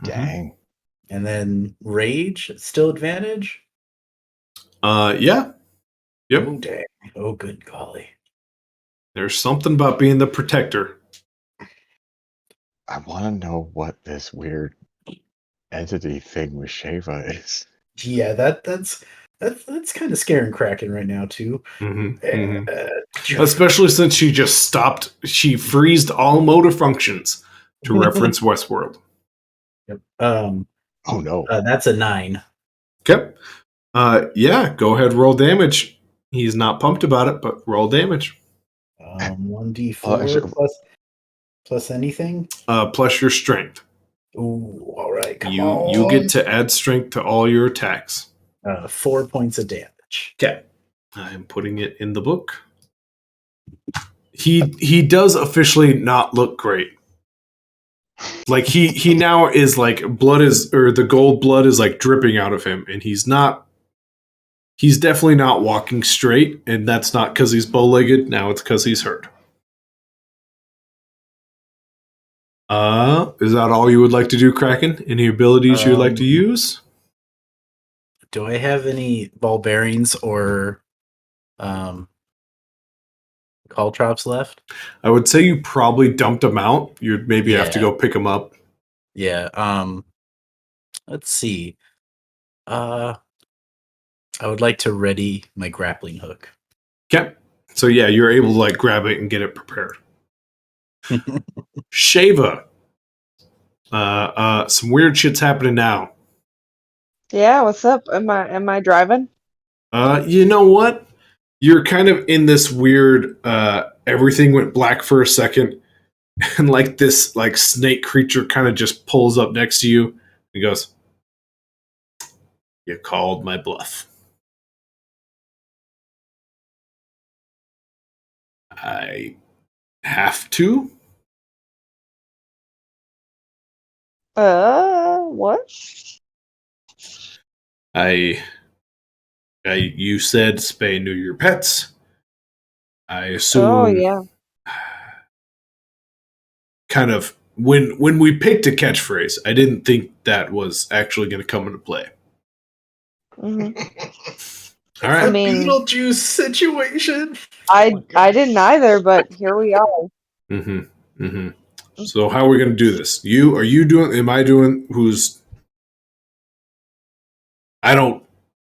Dang. And then rage, still advantage? Yeah. Yep. Oh, dang. Oh, good golly. There's something about being the protector. I want to know what this weird entity thing with Shava is. Yeah, that's kind of scaring Kraken right now too. Especially since she just stopped. She freezed all motor functions to reference Westworld. Yep. Oh no. That's a 9. Okay. Yeah, go ahead, roll damage. He's not pumped about it, but roll damage. 1d4 plus anything? Plus your strength. Ooh, all right. You get to add strength to all your attacks. 4 points of damage. Okay. I'm putting it in the book. He does officially not look great. Like he now is like the gold blood is like dripping out of him, and he's definitely not walking straight, and that's not because he's bow-legged. Now it's because he's hurt. Is that all you would like to do, Kraken? Any abilities you'd like to use? Do I have any ball bearings or caltrops left? I would say you probably dumped them out. You'd maybe have to go pick them up. Yeah. Let's see. I would like to ready my grappling hook. Okay. So yeah, you're able to like grab it and get it prepared. Shava. Some weird shit's happening now. Yeah, what's up? Am I driving? You know what? You're kind of in this weird everything went black for a second, and like this like snake creature kind of just pulls up next to you and goes, "You called my bluff. I have to." What? You said spay neuter your pets. I assume. Oh yeah. Kind of when we picked a catchphrase, I didn't think that was actually going to come into play. Mm-hmm. All right. I mean, Beetlejuice situation. I didn't either, but here we are. Mm-hmm. Mm-hmm. So how are we going to do this? Are you doing? Am I doing? Who's? I don't.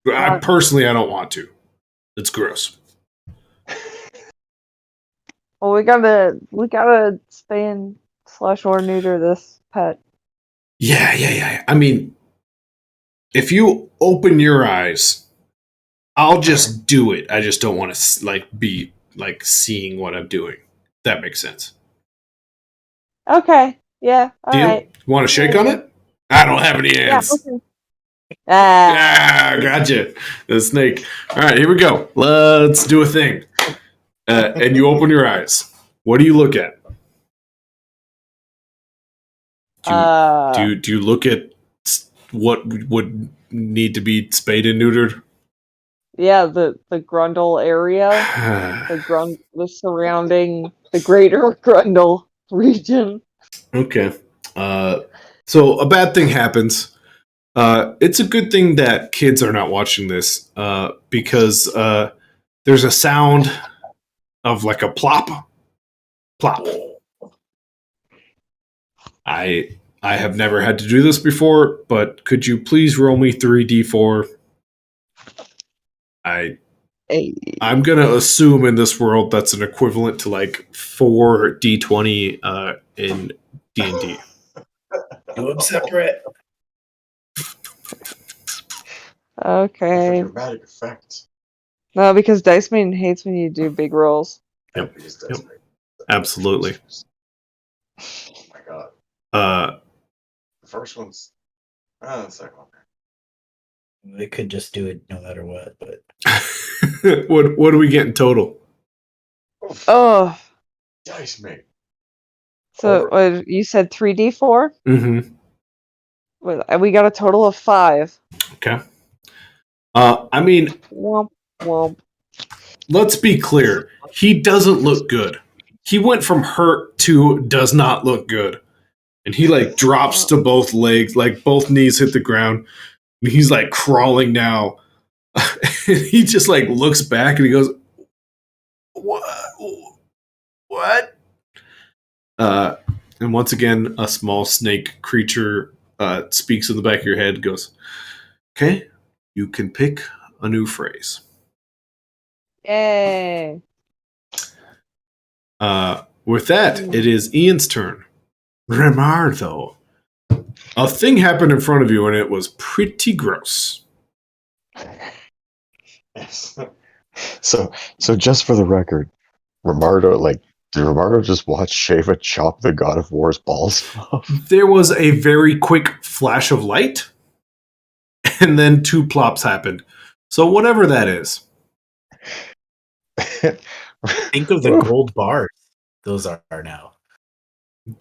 I personally, I don't want to. It's gross. Well, we gotta spay / or neuter this pet. Yeah. I mean, if you open your eyes, I'll just do it. I just don't want to be seeing what I'm doing. That makes sense. Okay. Yeah. All Deal? right. Want to shake on it? I don't have any Yeah. hands. Okay. Ah. Gotcha. The snake. All right, here we go. Let's do a thing. And you open your eyes. What do you look at? Do you look at what would need to be spayed and neutered? Yeah, the Grundle area, the surrounding, the greater Grundle region. Okay. So a bad thing happens. It's a good thing that kids are not watching this because there's a sound of like a plop. I have never had to do this before, but could you please roll me 3d4? I'm gonna assume in this world that's an equivalent to like 4d20 in D&D. Do them separate. Okay. Dramatic effect. No, because Dice Main hates when you do big rolls. Yep. Absolutely. Oh my god. The first one's. The second one. They could just do it no matter what, but what do we get in total? Oh. Dice mate. So you said 3d4? Mm-hmm. We got a total of 5. Okay. I mean, Womp womp. let's be clear. He doesn't look good. He went from hurt to does not look good. And he like drops to both legs, like both knees hit the ground. And he's like crawling now. And he just like looks back and he goes, What? And once again, a small snake creature speaks in the back of your head, goes, Okay, you can pick a new phrase. Yay. With that, it is Ian's turn. Remardo. A thing happened in front of you and it was pretty gross. Yes. So just for the record, Romardo, did Romardo just watch Shava chop the God of War's balls off? There was a very quick flash of light, and then 2 plops happened. So whatever that is. think of the gold bars. Those are now.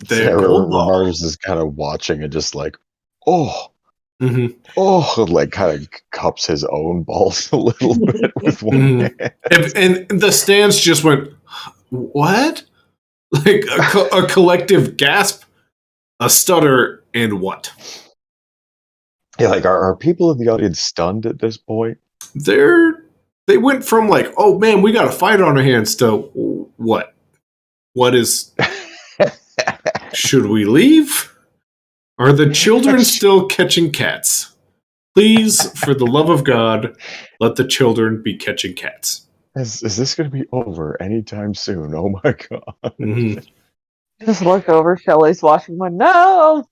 They're gold ball. Romardo's is kind of watching and just like, oh, Mm-hmm. like kind of cups his own balls a little bit with one hand. And the stands just went, what? Like a collective gasp, a stutter, and what? Yeah, like are people in the audience stunned at this point? They went from like, oh man, we got a fight on our hands to what? What is? Should we leave? Are the children still catching cats? Please, for the love of God, let the children be catching cats. Is this going to be over anytime soon? Oh my god. Mm-hmm. Just look over. Shelly's watching one. No!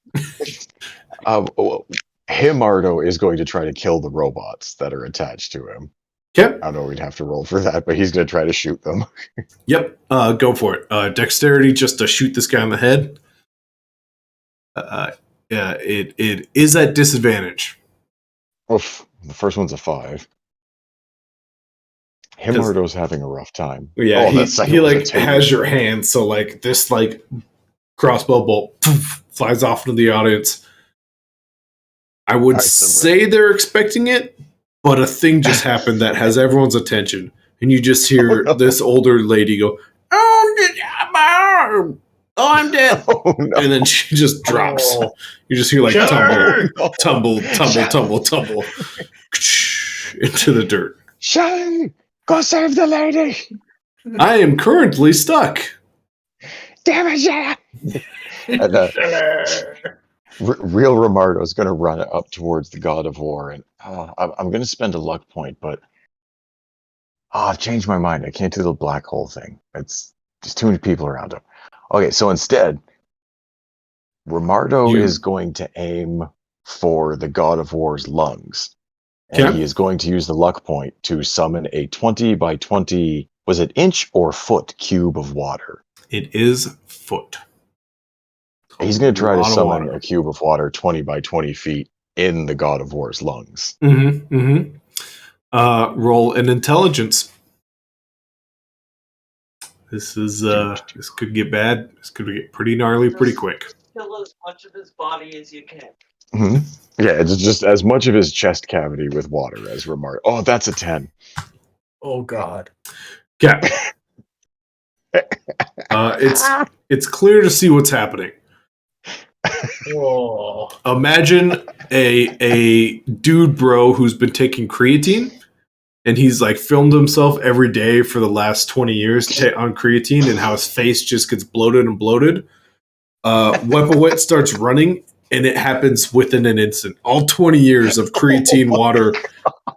Himardo is going to try to kill the robots that are attached to him. Yep. I don't know we'd have to roll for that, but he's going to try to shoot them. Yep. Go for it. Dexterity just to shoot this guy in the head. It is at disadvantage. Oof, the first one's a 5. Himardo's having a rough time. Yeah, he has your hand, so like this like crossbow bolt flies off into the audience. I would say they're expecting it, but a thing just happened that has everyone's attention, and you just hear this older lady go, "Oh, my arm! Oh, I'm dead!" Oh, no. And then she just drops. Oh. You just hear like tumble Sure. into the dirt. Shelly, go save the lady. I am currently stuck. Damn it, Shelly. And real Romardo is going to run up towards the God of War, and I'm going to spend a luck point, but I've changed my mind. I can't do the black hole thing. It's just too many people around him. Okay, so instead, Romardo is going to aim for the God of War's lungs. And he is going to use the luck point to summon a 20 by 20, was it inch or foot cube of water? It is foot. He's going to try to summon a cube of water 20 by 20 feet in the God of War's lungs. Roll an intelligence. This is this could get bad. This could get pretty gnarly pretty quick. Kill as much of his body as you can. Yeah, it's just as much of his chest cavity with water as Remark. Oh, that's a 10. Oh God. Yeah. It's clear to see what's happening. Whoa. Imagine a dude bro who's been taking creatine, and he's like filmed himself every day for the last 20 years on creatine, and how his face just gets bloated and bloated. Wepawet starts running, and it happens within an instant. All 20 years of creatine water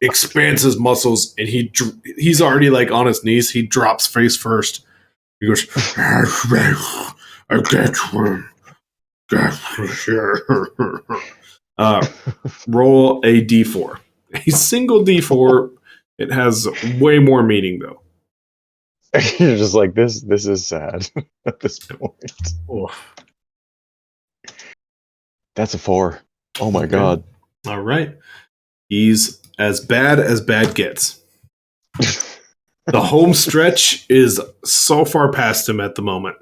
expands his muscles, and he's already like on his knees. He drops face first. He goes, I get one. Roll a d4. A single d4. It has way more meaning, though. You're just like, this is sad at this point. Oh. That's a 4. Oh my God. All right. He's as bad gets. The home stretch is so far past him at the moment.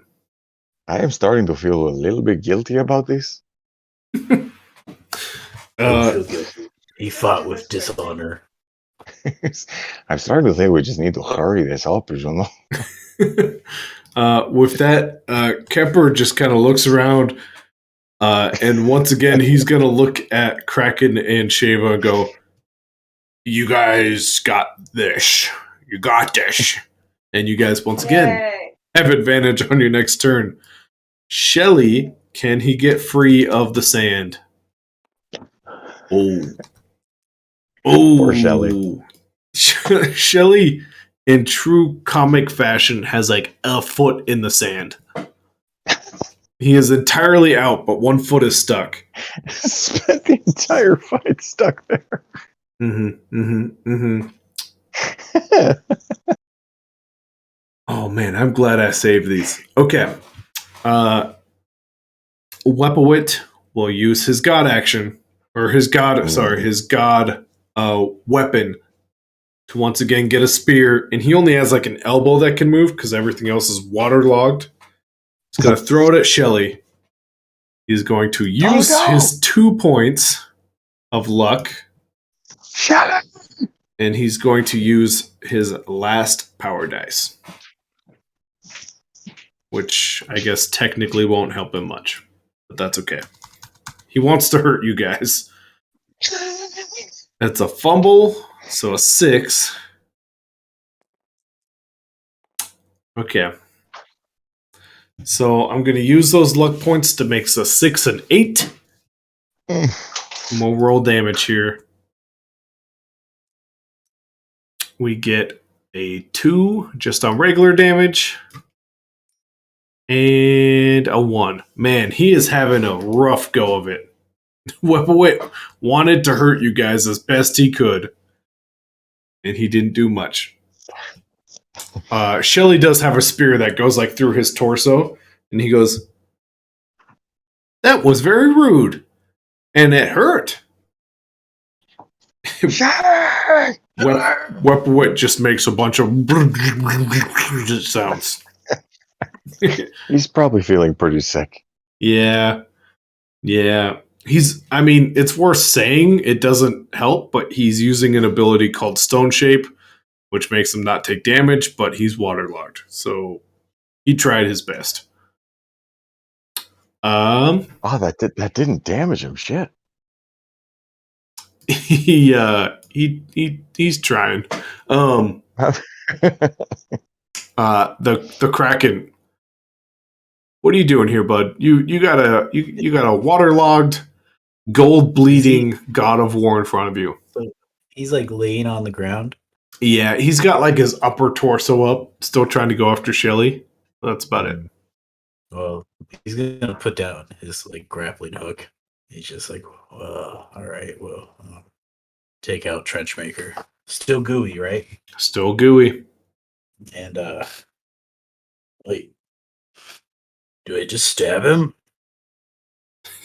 I am starting to feel a little bit guilty about this. He fought with dishonor. I'm starting to think we just need to hurry this up, you know? With that, Kemper just kind of looks around, and once again, he's going to look at Kraken and Sheva and go, you guys got this. You got this. And you guys, once again, have advantage on your next turn. Shelly, can he get free of the sand? Oh. Poor Shelly. Shelly, in true comic fashion, has like a foot in the sand. He is entirely out, but one foot is stuck. Spent the entire fight stuck there. Oh man, I'm glad I saved these. Okay. Wepawit will use his god action, or his god weapon to once again get a spear, and he only has like an elbow that can move because everything else is waterlogged. He's going to throw it at Shelly. He's going to use his 2 points of luck. Shelly! And he's going to use his last power dice, which I guess technically won't help him much, but that's okay. He wants to hurt you guys. It's a fumble, so a 6. Okay. So I'm going to use those luck points to make a 6 and 8. And we'll roll damage here. We get a 2 just on regular damage. And a 1. Man, he is having a rough go of it. Wepawit wanted to hurt you guys as best he could. And he didn't do much. Shelly does have a spear that goes like through his torso. And he goes, that was very rude. And it hurt. Wepawit just makes a bunch of sounds. He's probably feeling pretty sick. Yeah. It's worth saying, it doesn't help, but he's using an ability called Stone Shape, which makes him not take damage, but he's waterlogged. So he tried his best. That didn't damage him. Shit. He He's trying. The Kraken. What are you doing here, bud? You got a waterlogged, gold bleeding god of war in front of you. So he's like laying on the ground. Yeah, he's got like his upper torso up, still trying to go after Shelly. That's about it. Well, he's gonna put down his like grappling hook. He's just like, well, all right, well, take out Trenchmaker. Still gooey, right? Still gooey. And wait, do I just stab him?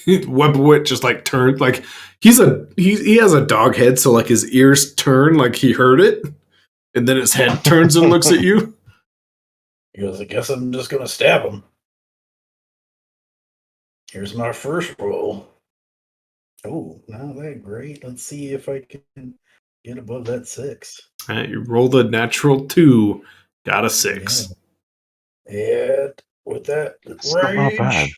Webwit just like turned, like he has a dog head, so like his ears turn like he heard it, and then his head turns and looks at you. He goes, I guess I'm just gonna stab him. Here's my first roll. Oh, not that great. Let's see if I can get above that 6. You rolled a natural 2, got a 6. Yeah. And with that Still not bad. rage.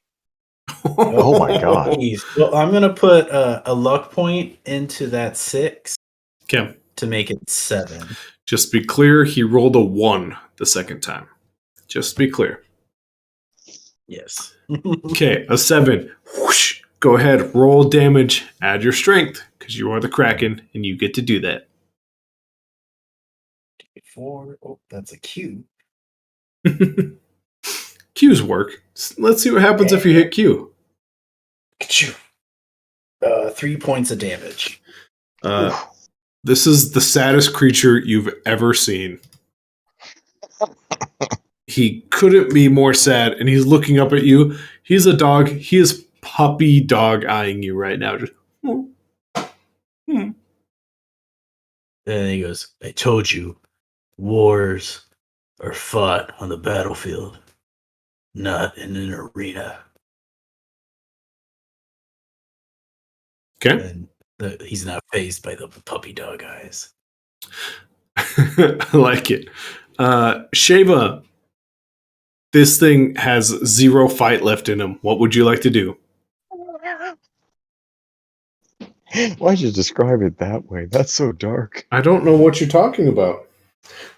Oh my god. Jeez. Well, I'm gonna put a luck point into that 6 Okay, to make it 7. just be clear, he rolled a 1 the second time. Just be clear. Yes. Okay, a 7. Whoosh. Go ahead, roll damage, add your strength, because you are the Kraken, and you get to do that. 4. Oh, that's a Q. Q's work. Let's see what happens if you hit Q. Ka-choo. 3 points of damage. This is the saddest creature you've ever seen. He couldn't be more sad, and he's looking up at you. He's a dog. He is puppy dog eyeing you right now. Just, And he goes, I told you, wars are fought on the battlefield, not in an arena. Okay. And he's not fazed by the puppy dog eyes. I like it. Sheva, this thing has 0 fight left in him. What would you like to do? Why'd you describe it that way? That's so dark. I don't know what you're talking about.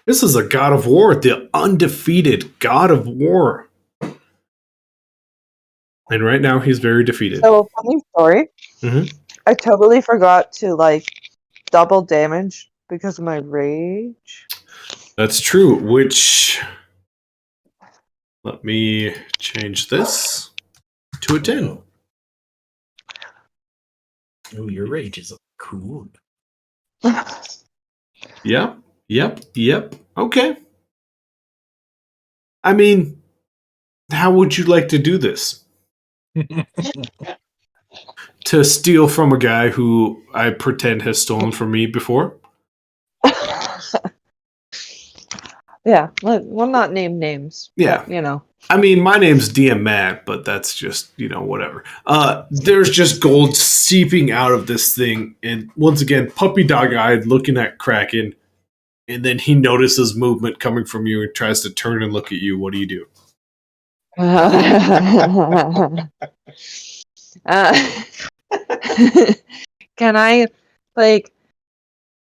This is a god of war, the undefeated god of war. And right now he's very defeated. So, funny story. Mhm. I totally forgot to double damage because of my rage. That's true, which... Let me change this to a 10. Oh, your rage is cool. Yep. Okay. I mean, how would you like to do this? To steal from a guy who I pretend has stolen from me before? Yeah, we'll not name names. Yeah. But, I mean, my name's DM Matt, but that's just, whatever. There's just gold seeping out of this thing. And once again, puppy dog-eyed looking at Kraken. And then he notices movement coming from you and tries to turn and look at you. What do you do? Can I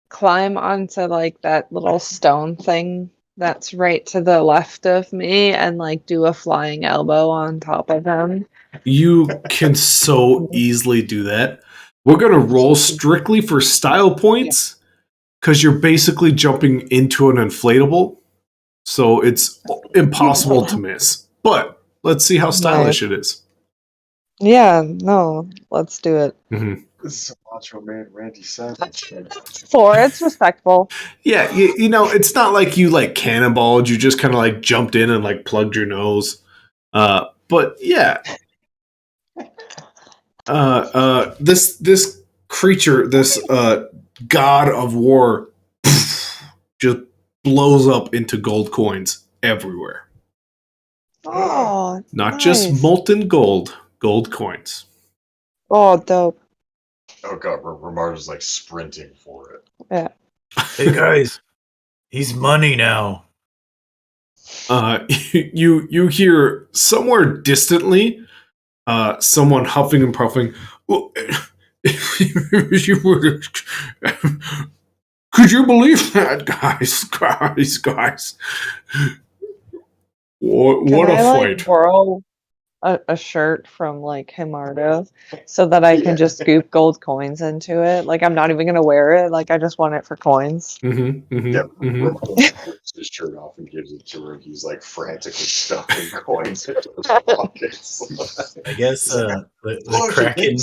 climb onto that little stone thing that's right to the left of me and do a flying elbow on top of him? You can so easily do that. We're going to roll strictly for style points because you're basically jumping into an inflatable. So it's impossible to miss. But let's see how stylish it is. Yeah, no, let's do it. Mm-hmm. This is Macho Man Randy Savage. 4, it's respectful. Yeah, it's not like you cannonballed. You just kind of jumped in and plugged your nose. But yeah. This creature, this god of war, just blows up into gold coins everywhere. Oh, Not nice. just molten gold coins. Oh, dope. Oh god, Ramardo's sprinting for it. Yeah. Hey guys, he's money now. You hear somewhere distantly someone huffing and puffing. Well, if you were Could you believe that, guys? What Can a I fight! borrow a shirt from Himardo so that I can just scoop gold coins into it? I'm not even gonna wear it. I just want it for coins. Yep. Romano takes his shirt off and gives it to her. He's like frantically stuffing coins into his pockets. I guess the "Oh, Kraken,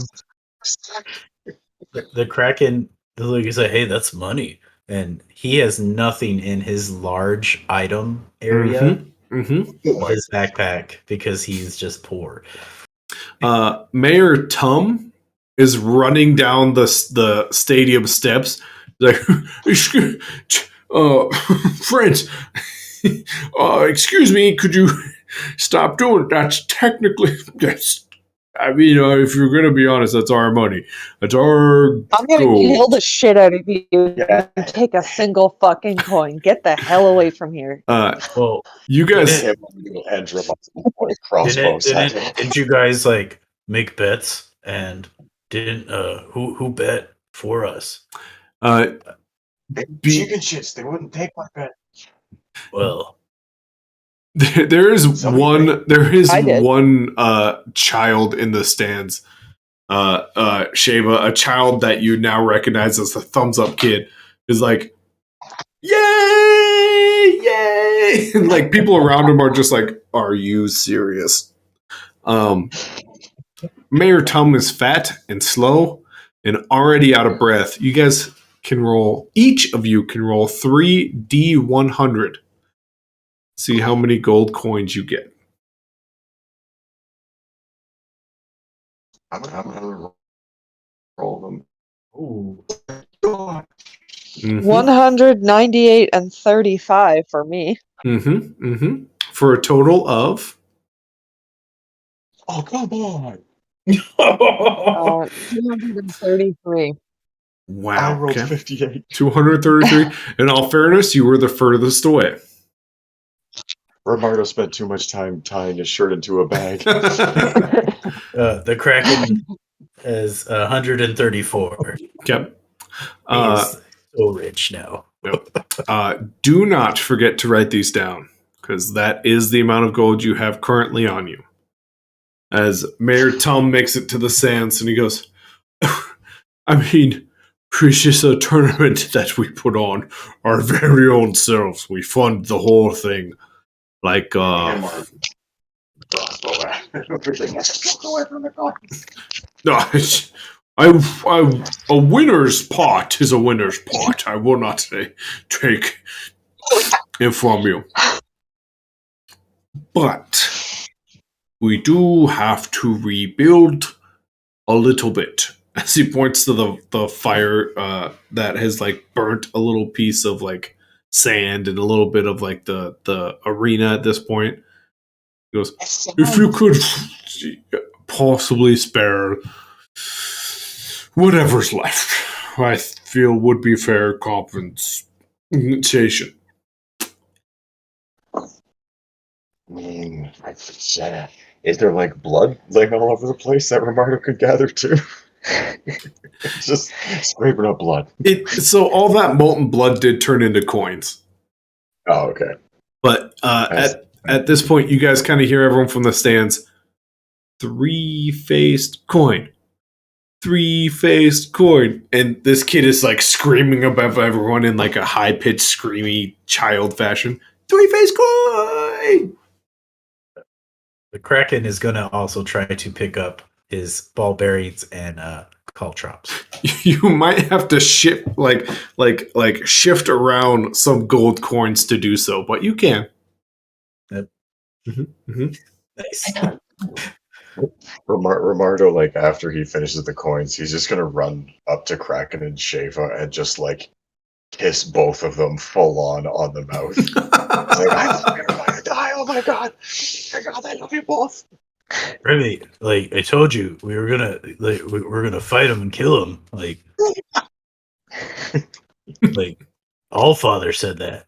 the Kraken, like you say, hey, that's money, and he has nothing in his large item area of his backpack because he's just poor. Mayor Tum is running down the stadium steps, like, friends, excuse me, could you stop doing it? That's technically that's. I mean, if you're gonna be honest, that's our money. That's our. I'm gonna kill the shit out of you if you take a single fucking coin. Get the hell away from here. Well, you guys. Didn't you guys make bets and didn't who bet for us? Chicken shits, they wouldn't take my bet. Well, there is one. There is I did. one child in the stands. Sheva, a child that you now recognize as the thumbs up kid, is like, yay, yay! And people around him are just like, are you serious? Mayor Tum is fat and slow and already out of breath. You guys can roll. Each of you can roll 3D100. See how many gold coins you get. I'm gonna roll them. ooh, 198 and 35 for me. For a total of. Oh, come on. 233. Wow. I rolled 58. 233. In all fairness, you were the furthest away. Romardo spent too much time tying his shirt into a bag. the Kraken is 134. Yep. He's so rich now. Do not forget to write these down, because that is the amount of gold you have currently on you. As Mayor Tum makes it to the sands, and he goes, I mean, it's just a tournament that we put on our very own selves. We fund the whole thing. A winner's pot is a winner's pot. I will not take it from you. But we do have to rebuild a little bit. As he points to the fire that has burnt a little piece of sand and a little bit of the arena at this point. He goes, if you could possibly spare whatever's left, I feel would be fair compensation. I mean, is there blood all over the place that Romardo could gather too? Just scraping up blood. So all that molten blood did turn into coins. Oh, okay. But at this point, you guys kind of hear everyone from the stands. 3-faced coin. 3-faced coin. And this kid is screaming above everyone in a high-pitched, screamy child fashion. 3-faced coin! The Kraken is going to also try to pick up his ball bearings and caltrops. You might have to shift shift around some gold coins to do so, but you can. Yep. Nice. Romardo, after he finishes the coins, he's just gonna run up to Kraken and Sheva and just kiss both of them full on the mouth. He's I'm gonna die. Oh my god! I love you both. Remy, I told you we were gonna fight him and kill him. All father said that.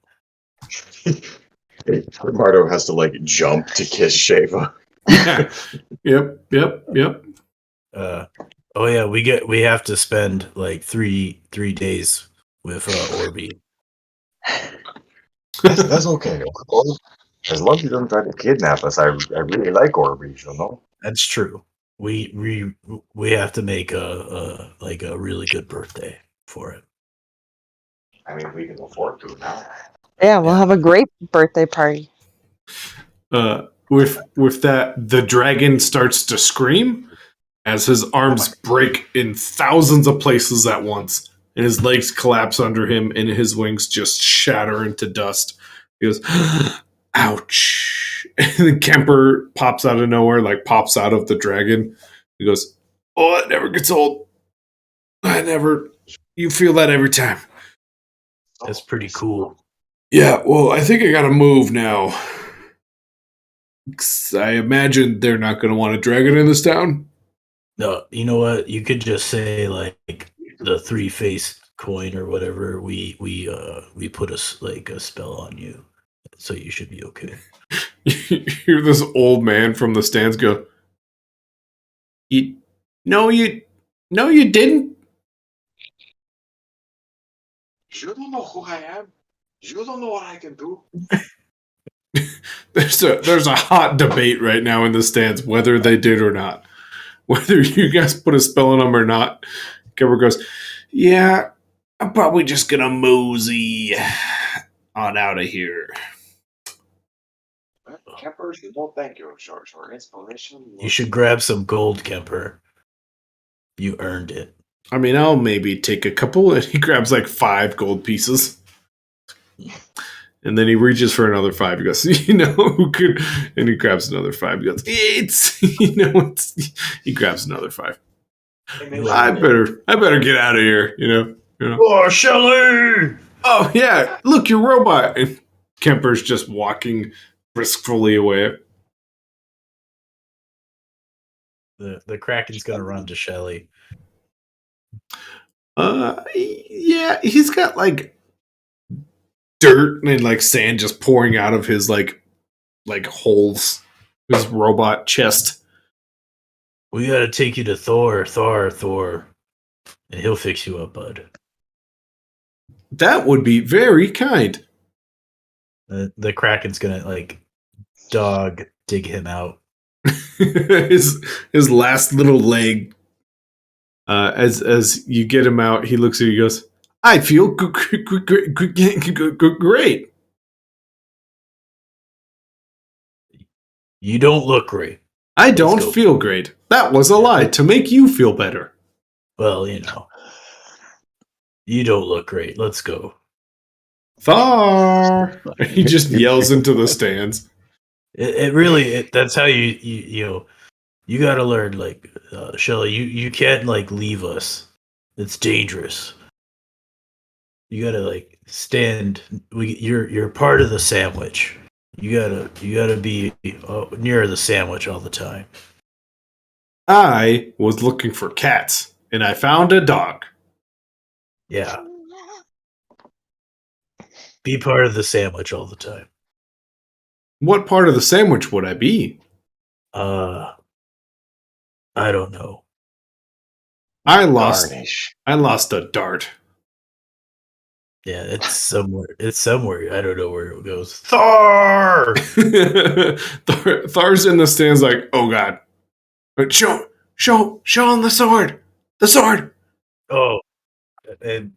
Romardo has to jump to kiss Sheva. Yeah. Yep. Oh yeah, we have to spend 3 days with Orby. That's okay. As long as you don't try to kidnap us, I really like Orbeez, you know? That's true. We have to make a really good birthday for it. I mean, we can afford to now. Yeah, we'll Yeah. have a great birthday party. With that, the dragon starts to scream as his arms break in thousands of places at once, and his legs collapse under him, and his wings just shatter into dust. He goes, "Ouch!" And then Kemper pops out of nowhere, like pops out of the dragon. He goes, "Oh, it never gets old. You feel that every time." That's pretty cool. Yeah, well, I think I gotta move now. I imagine they're not gonna want a dragon in this town. No, you know what? You could just say like the 3-faced coin or whatever. We put a spell on you, so you should be okay. You hear this old man from the stands go, No, you didn't." You don't know who I am. You don't know what I can do. There's a hot debate right now in the stands whether they did or not. Whether you guys put a spell on them or not. Kemper goes, "Yeah, I'm probably just gonna mosey on out of here." Kemper, no thank you. Your inspiration. You should grab some gold, Kemper. You earned it. I mean, I'll maybe take a couple. And he grabs like 5 gold pieces. And then he reaches for another 5. He goes, who could? And he grabs another 5. He goes, he grabs another 5. I better get out of here, Oh, Shelly! Oh, yeah, look, your robot. And Kemper's just walking briskly away. The Kraken's gonna run to Shelly. Yeah, he's got like dirt and like sand just pouring out of his like holes, his robot chest. We gotta take you to Thor, and he'll fix you up, bud. That would be very kind. The Kraken's gonna like dog dig him out. his last little leg. As you get him out, he looks at you. He goes, "I feel great." You don't look great. I don't feel great. That was a lie to make you feel better. Well, you don't look great. Let's go. Thor! He just yells into the stands. It really that's how you gotta learn, like, Shelly, you can't like leave us. It's dangerous. You gotta like stand. You're part of the sandwich. You gotta be near the sandwich all the time. I was looking for cats, and I found a dog. Yeah. Be part of the sandwich all the time. What part of the sandwich would I be? I don't know. I lost Garnish. a dart. Yeah, it's somewhere. It's somewhere. I don't know where it goes. Thor! Thor's in the stands like, "Oh God. But show him the sword. The sword." Oh, and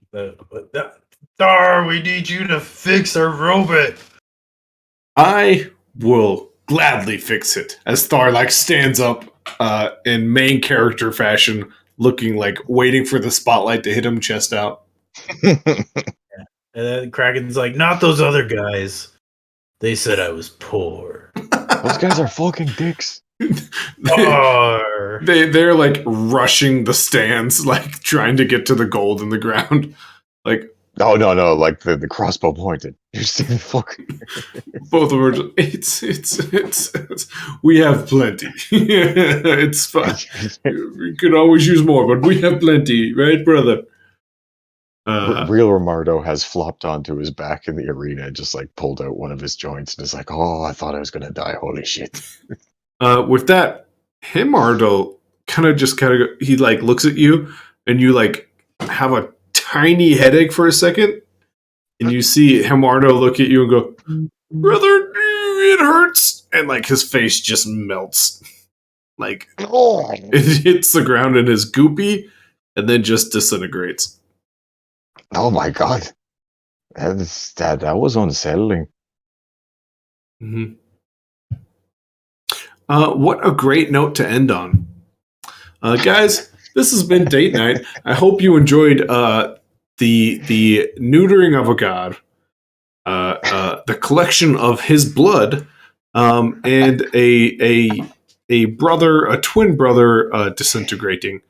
Thor, we need you to fix our robot. I will gladly fix it. As Thor like stands up in main character fashion, looking like waiting for the spotlight to hit him chest out. And then Kraken's like, not those other guys. They said I was poor. Those guys are fucking dicks. Thor. They're like rushing the stands, like trying to get to the gold in the ground. Like, Oh no, like the crossbow pointed. You see the fucking both of them are just, it's we have plenty. It's fine. We could always use more, but we have plenty, right, brother? Real Romardo has flopped onto his back in the arena and just like pulled out one of his joints and is like, "Oh, I thought I was gonna die. Holy shit!" With that, Himardo kind of he like looks at you, and you like have a tiny headache for a second, and you see Hamardo look at you and go, "Brother, it hurts," and like his face just melts, like it hits the ground and is goopy, and then just disintegrates. Oh my god. That was unsettling. Mm-hmm. What a great note to end on. Guys, this has been Date Night. I hope you enjoyed the neutering of a god, the collection of his blood, and a brother, a twin brother, disintegrating.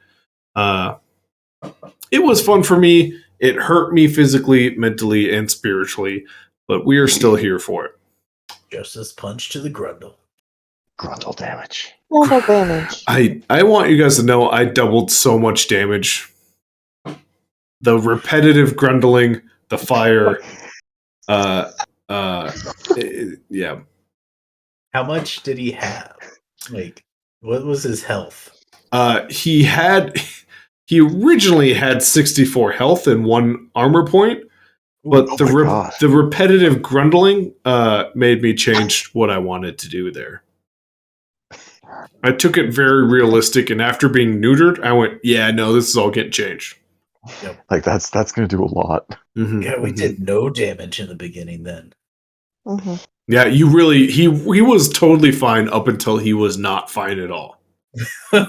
It was fun for me. It hurt me physically, mentally, and spiritually, but we are still here for it. Justice punch to the grundle. Grundle damage. Normal damage. I want you guys to know I doubled so much damage. The repetitive grundling, the fire, yeah. How much did he have? Like, what was his health? He originally had 64 health and 1 armor point, but Oh the repetitive grundling made me change what I wanted to do there. I took it very realistic, and after being neutered, I went, "Yeah, no, this is all getting changed." Yep. Like that's going to do a lot. Mm-hmm, Yeah, we did no damage in the beginning then. Mm-hmm. Yeah, you really he was totally fine up until he was not fine at all. Did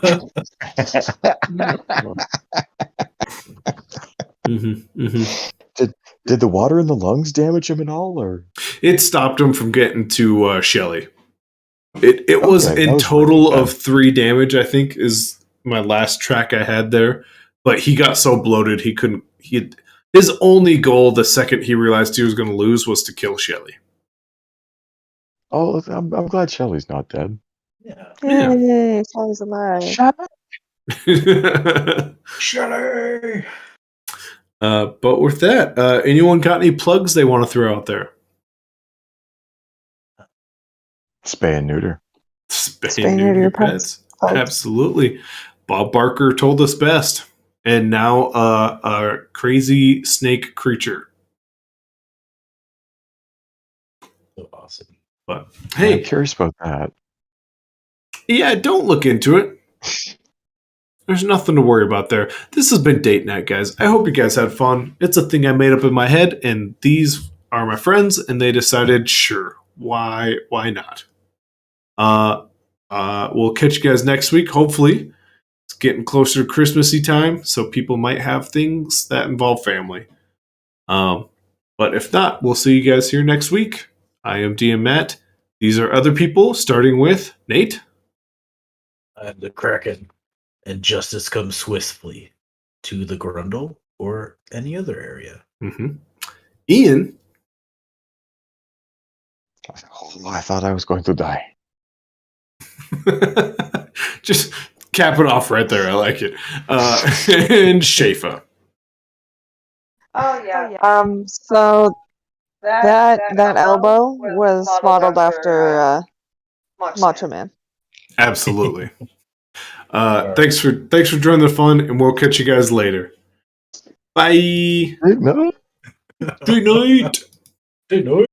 the water in the lungs damage him at all, or It stopped him from getting to SHELLI. It was Okay, in that was total pretty of 3 damage, I think, is my last track I had there. But he got so bloated he couldn't. His only goal the second he realized he was going to lose was to kill SHELLI. Oh, I'm glad Shelly's not dead. Yeah. Yeah. Yay, Sally's alive. Shelly! But with that, anyone got any plugs they want to throw out there? Spay and neuter. Spay and neuter your pets. Absolutely. Bob Barker told us best. And now a crazy snake creature. So awesome. But I'm hey, curious about that. yeah, don't look into it. There's nothing to worry about there. This has been Date Night, guys. I hope you guys had fun. It's a thing I made up in my head, and these are my friends, and they decided, sure, why not? We'll catch you guys next week. Hopefully, it's getting closer to Christmassy time, so people might have things that involve family. But if not, we'll see you guys here next week. I am DM Matt. These are other people, starting with Nate. I'm the Kraken, and justice comes swiftly to the grundle or any other area. Mm-hmm. Ian. Oh, I thought I was going to die. Just cap it off right there. I like it. And Shafa. Oh yeah. So that elbow was modeled after Macho Man. Absolutely. Thanks for joining the fun, and we'll catch you guys later. Bye. No. Good night. Good night.